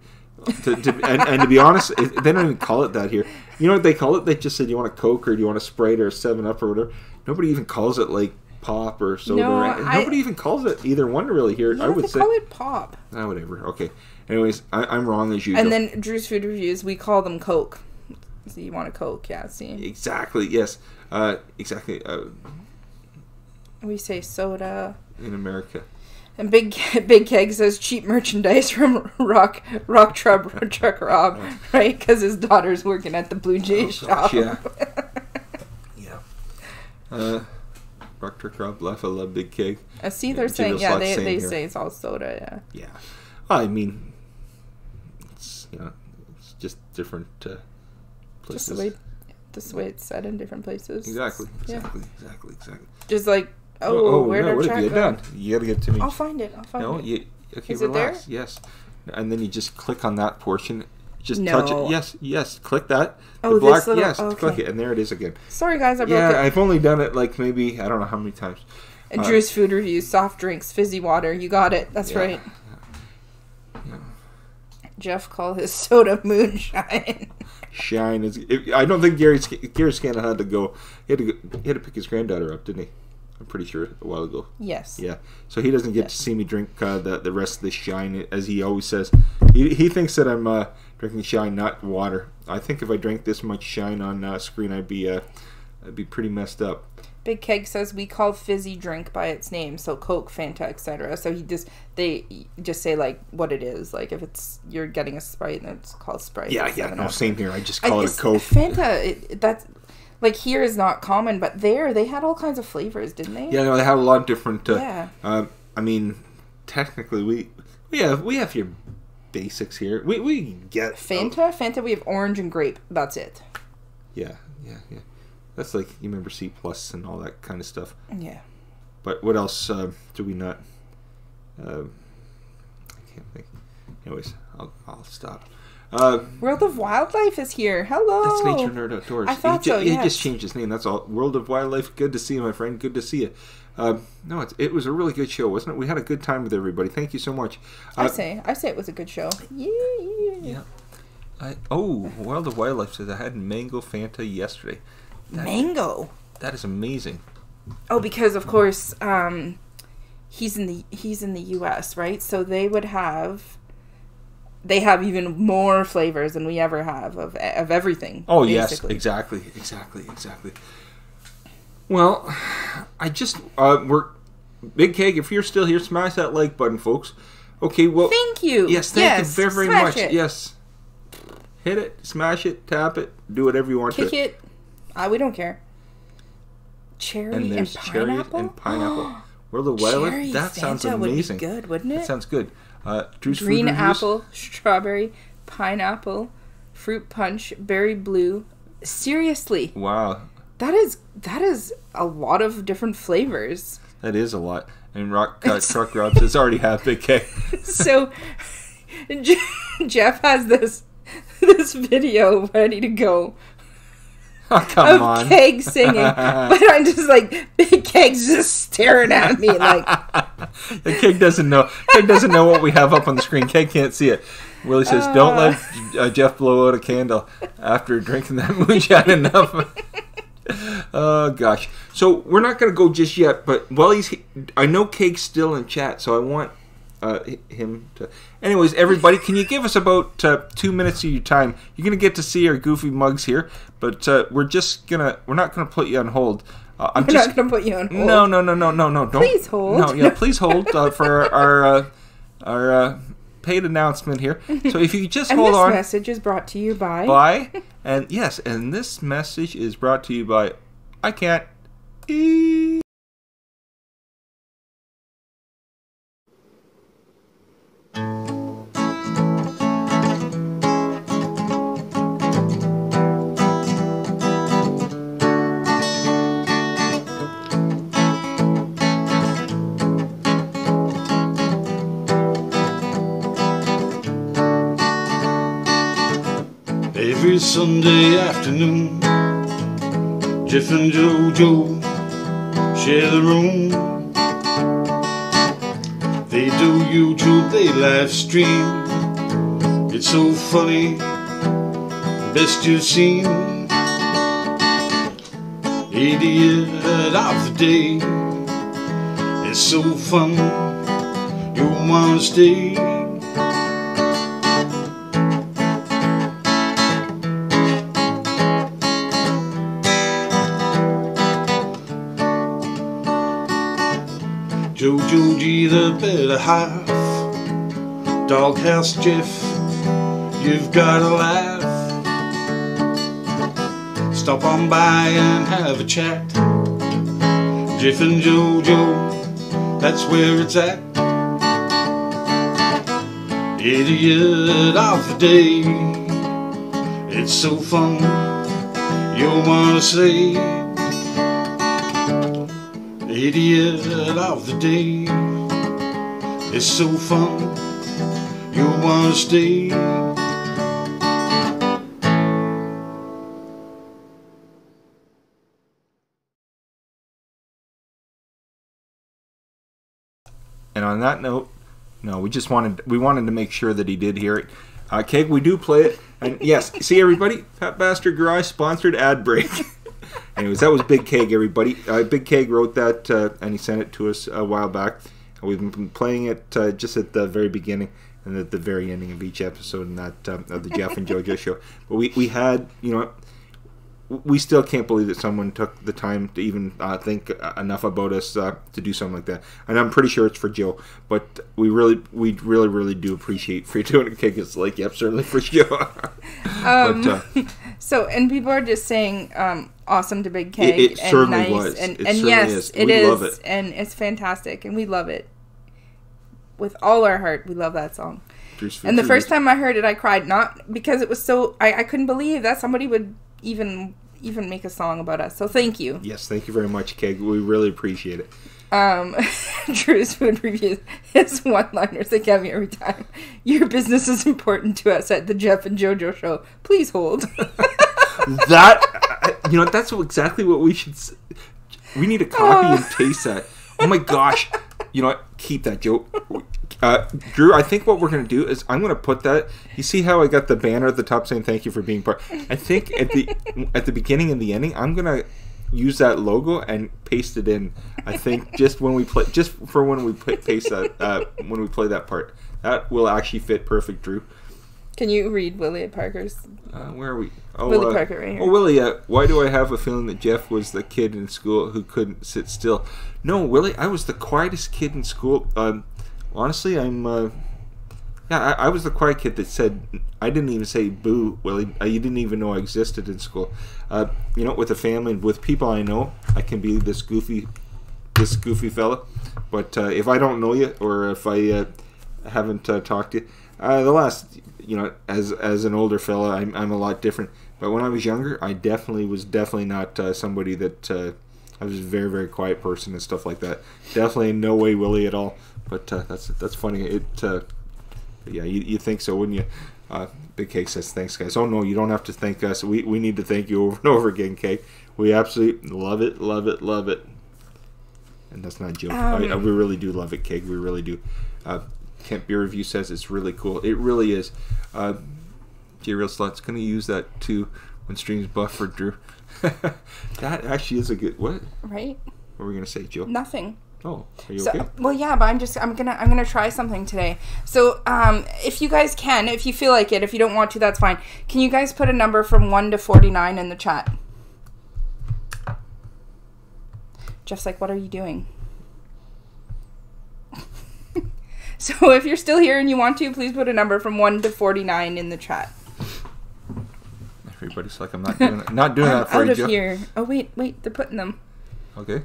to be honest, they don't even call it that here. You know what they call it? They just said, you want a Coke or do you want a Sprite or a 7-Up or whatever. Nobody even calls it, like, pop or soda. Nobody even calls it either one really here. Yeah, I would they call it pop. Whatever. Okay. Anyways, I'm wrong as usual. And then Drew's Food Reviews, we call them Coke. So you want a Coke, yeah, see? Exactly, yes. Exactly. We say soda. In America. And Big Keg says cheap merchandise from Rock Truck Rob, right? Because his daughter's working at the Blue Jays shop. Yeah. Yeah. Rock Truck Rob, I love Big Keg. See, they're saying, yeah, they say it's all soda, yeah. Yeah. I mean, it's, it's just different places. Just the way it's said in different places. Exactly. Just like, where no, to what check have you done? You gotta get to me. I'll find it. Okay, Is relax. it there? Yes. And then you just click on that portion. Just No. touch it. Yes. Click that. Oh, the black, this little... yes. Okay. Click it, and there it is again. Sorry, guys, I broke it. Yeah, I've only done it like maybe, I don't know how many times. And Drew's Food Reviews, soft drinks, fizzy water. You got it. That's right. Yeah. Jeff called his soda moonshine. Shine is. I don't think Gary Scanlon had to go. He had to pick his granddaughter up, didn't he? I'm pretty sure a while ago. Yes. Yeah. So he doesn't get to see me drink the rest of the shine, as he always says. He thinks that I'm drinking shine, not water. I think if I drank this much shine on screen, I'd be pretty messed up. Big Keg says we call fizzy drink by its name, so Coke, Fanta, etc. So they just say like what it is. Like if you're getting a Sprite, then it's called Sprite. Yeah. No, same here. I just call it Coke. Fanta, that's like here is not common, but there they had all kinds of flavors, didn't they? Yeah, no, they had a lot of different. Yeah. I mean, technically, we have your basics here. We get Fanta. Fanta, we have orange and grape. That's it. Yeah. That's like, you remember C Plus and all that kind of stuff. Yeah. But what else do we not... I can't think. Anyways, I'll stop. World of Wildlife is here. Hello. It's Nature Nerd Outdoors. I thought so, yes. He just changed his name, that's all. World of Wildlife, good to see you, my friend. Good to see you. No, it was a really good show, wasn't it? We had a good time with everybody. Thank you so much. I say it was a good show. Yeah. Wild of Wildlife says I had mango Fanta yesterday. Mango. That is amazing. Oh, because of course, he's in the U.S., right? So they have even more flavors than we ever have of everything. Oh basically. Yes, exactly. Well, I just we're Big Keg. If you're still here, smash that like button, folks. Okay, well, thank you. Yes, thank you very much. It. Yes, hit it, smash it, tap it, do whatever you want. Kick it. We don't care. Cherry and pineapple. And pineapple. World of Wildlife. That sounds amazing. Would be good, wouldn't it? That sounds good. Drew's green food apple, strawberry, pineapple, fruit punch, berry blue. Seriously. Wow. That is a lot of different flavors. That is a lot. And Truck Rob says already have Big Keg. So Jeff has this video ready to go. Oh, come on. Keg singing, but I'm just like, Big Keg's just staring at me like. The Keg doesn't know. Keg doesn't know what we have up on the screen. Keg can't see it. Willie says, "Don't let Jeff blow out a candle after drinking that moonshine enough." Oh gosh. So we're not going to go just yet, but while I know Keg's still in chat, so I want him to. Anyways, everybody, can you give us about 2 minutes of your time? You're going to get to see our goofy mugs here, but we're not going to put you on hold. I'm not going to put you on hold. No. Don't. Please hold. No, yeah, please hold for our paid announcement here. So if you just hold on. And this message is brought to you by. And this message is brought to you by. I can't. Every Sunday afternoon, Jeff and JoJo share the room. They do YouTube, they live stream. It's so funny, best you've seen. Idiot of the day, it's so fun, you wanna stay. JoJo G, the better half. Doghouse Jeff, you've gotta laugh. Stop on by and have a chat. Jeff and JoJo, that's where it's at. Idiot of the day, it's so fun, you'll wanna say. Idiot of the day, it's so fun, you wanna stay. And on that note, no, we wanted to make sure that he did hear it. Keg, we do play it, and yes, see everybody, Fat Bastard Garage sponsored ad break. Anyways, that was Big Keg, everybody. Big Keg wrote that, and he sent it to us a while back. We've been playing it just at the very beginning and at the very ending of each episode in that of the Jeff and JoJo show. But we had, we still can't believe that someone took the time to even think enough about us to do something like that. And I'm pretty sure it's for Joe, but we really do appreciate for you doing it. Keg is like, yep, certainly for Joe. So, and people are just saying, awesome to Big Keg. It and certainly nice. was. And certainly yes, is. it we is. Love it. And it's fantastic. And we love it. With all our heart, we love that song. And the first time I heard it, I cried. Not because it was so... I couldn't believe that somebody would even make a song about us. So thank you. Yes, thank you very much, Keg. We really appreciate it. Drew's food reviews, his one-liners, they get me every time. Your business is important to us at the Jeff and JoJo show. Please hold. That's exactly what we should... We need to copy and paste that. Oh my gosh. You know what? Keep that joke. Drew, I think what we're going to do is I'm going to put that. You see how I got the banner at the top saying thank you for being part? I think at the beginning and the ending, I'm going to use that logo and paste it in. I think paste that when we play that part. That will actually fit perfect, Drew. Can you read Willie Parker's? Where are we? Oh, Willie Parker right here. Oh, Willie, why do I have a feeling that Jeff was the kid in school who couldn't sit still? No, Willie, I was the quietest kid in school. Honestly, I was the quiet kid that said, I didn't even say boo, Willie. You didn't even know I existed in school. With a family and with people I know, I can be this goofy fella. But if I don't know you, or if I haven't talked to you, the last, as an older fella, I'm a lot different. But when I was younger, I was definitely not somebody that I was a very, very quiet person and stuff like that. Definitely no way Willie at all. But that's funny. You think so, wouldn't you? Big Cake says thanks, guys. Oh no, you don't have to thank us. We need to thank you over and over again, Cake. We absolutely love it, love it, love it. And that's not a joke. We really do love it, Cake. We really do. Kent Beer Review says it's really cool. It really is. J Real Slot's going to use that too when streams buffer, Drew. That actually is a good. What? Right. What were we going to say, Jill? Nothing. Oh, are you okay? Well, yeah, but I'm gonna try something today. So, if you guys can, if you feel like it, if you don't want to, that's fine. Can you guys put a number from 1 to 49 in the chat? Jeff's like, what are you doing? So, if you're still here and you want to, please put a number from 1 to 49 in the chat. Everybody's like, I'm not doing that for you, Jill. Out of here. Oh wait, they're putting them. Okay.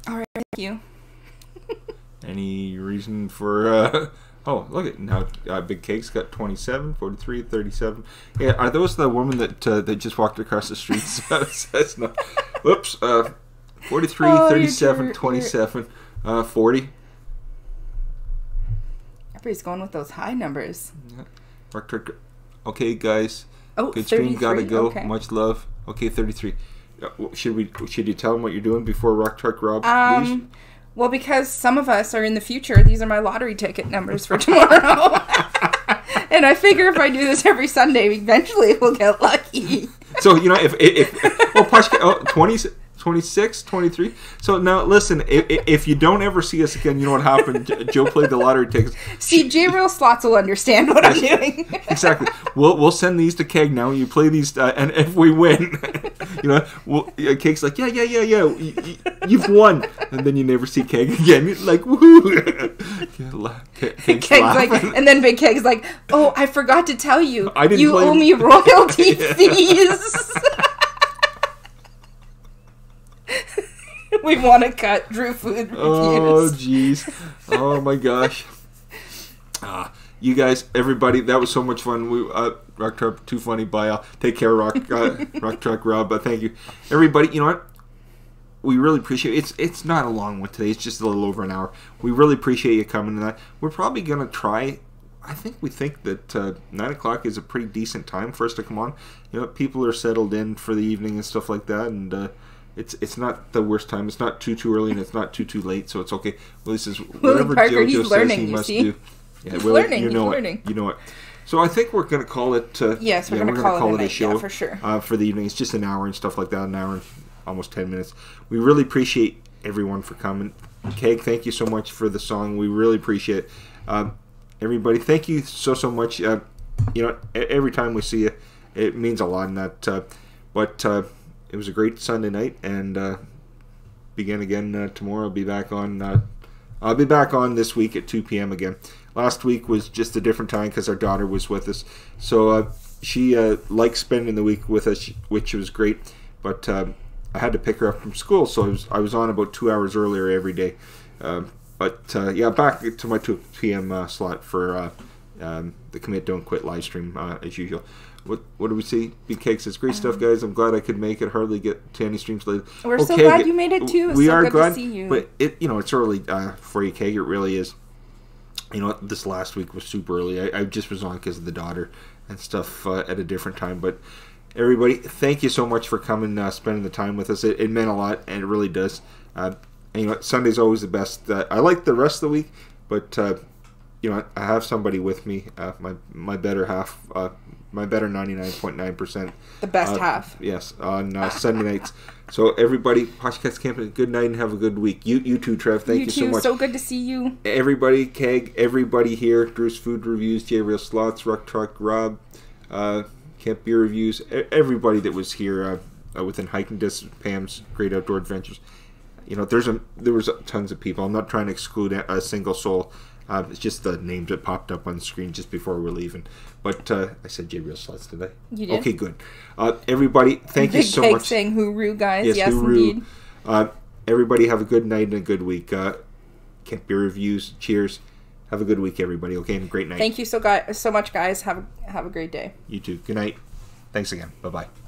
All right, thank you. Any reason for... oh, look at now. Big Cake's got 27, 43, 37. Yeah, are those the women that just walked across the street? Says no. Whoops. 43, 37, 27, 40. Everybody's going with those high numbers. Yeah. Okay, guys. Oh, good stream. Gotta go. Okay. Much love. Okay, 33. Should you tell them what you're doing before Rock Truck Rob leaves? Well, because some of us are in the future, these are my lottery ticket numbers for tomorrow. And I figure if I do this every Sunday, eventually we'll get lucky. So, if 20, 26, 23. So now listen, if you don't ever see us again, you know what happened. Joe played the lottery tickets. See, J Real Slots will understand what I'm doing. Exactly. We'll send these to Keg now. You play these, and if we win, Keg's like, yeah. You've won, and then you never see Keg again. You're like, woohoo! Keg's like, and then Big Keg's like, oh, I forgot to tell you, you owe me royalty fees. We want to cut Drew food reviews. Oh, jeez. Oh, my gosh. You guys, everybody, that was so much fun. Rock Truck, too funny. Bye. Take care, Rock Truck Rob. Thank you. Everybody, you know what? We really appreciate it. It's not a long one today. It's just a little over an hour. We really appreciate you coming tonight. We're probably going to try... we think that 9 o'clock is a pretty decent time for us to come on. People are settled in for the evening and stuff like that, and... It's not the worst time. It's not too early, and it's not too late, so it's okay. Well, this is whatever Parker, JoJo says learning, he must see? do. Yeah, he's Willie, learning. You know he's it. learning. You know it. So I think we're going to call it. Yes, we're going to call it a show. Yeah, for sure. For the evening, it's just an hour and stuff like that. An hour and almost 10 minutes. We really appreciate everyone for coming. Keg, thank you so much for the song. We really appreciate it. Everybody, thank you so much. Every time we see you, it means a lot. And that, but it was a great Sunday night, and. Begin again tomorrow. I'll be back on this week at 2 p.m. again. Last week was just a different time because our daughter was with us, so she liked spending the week with us, which was great. But I had to pick her up from school, so I was on about 2 hours earlier every day. Back to my 2 p.m. slot for the Commit Don't Quit live stream as usual. What do we see? Big Cake says, great stuff, guys. I'm glad I could make it. Hardly get to any streams later. We're so glad you made it, too. It's so good to see you. But it's early for you, Keg. It really is. This last week was super early. I just was on because of the daughter and stuff at a different time. But everybody, thank you so much for coming, spending the time with us. It meant a lot, and it really does. And, you know, Sunday's always the best. I like the rest of the week, but you know, I have somebody with me, my better half, my better 99.9%. The best half. Yes, on Sunday nights. So everybody, Podcast Camp, good night and have a good week. You too, Trev. Thank you so much. So good to see you. Everybody, Keg, everybody here, Drew's Food Reviews, J Real Slots, Ruck Truck, Rob, Camp Beer Reviews, everybody that was here within hiking distance, Pam's Great Outdoor Adventures. You know, there was tons of people. I'm not trying to exclude a single soul. It's just the names that popped up on the screen just before we're leaving. But I said J Real Slots today. You did. Okay, good. Everybody, thank you so much. Saying hooroo, guys. Yes, hooroo. Indeed. Everybody have a good night and a good week. Camp Beer Reviews. Cheers. Have a good week, everybody. Okay, and a great night. Thank you so much, guys. Have a great day. You too. Good night. Thanks again. Bye-bye.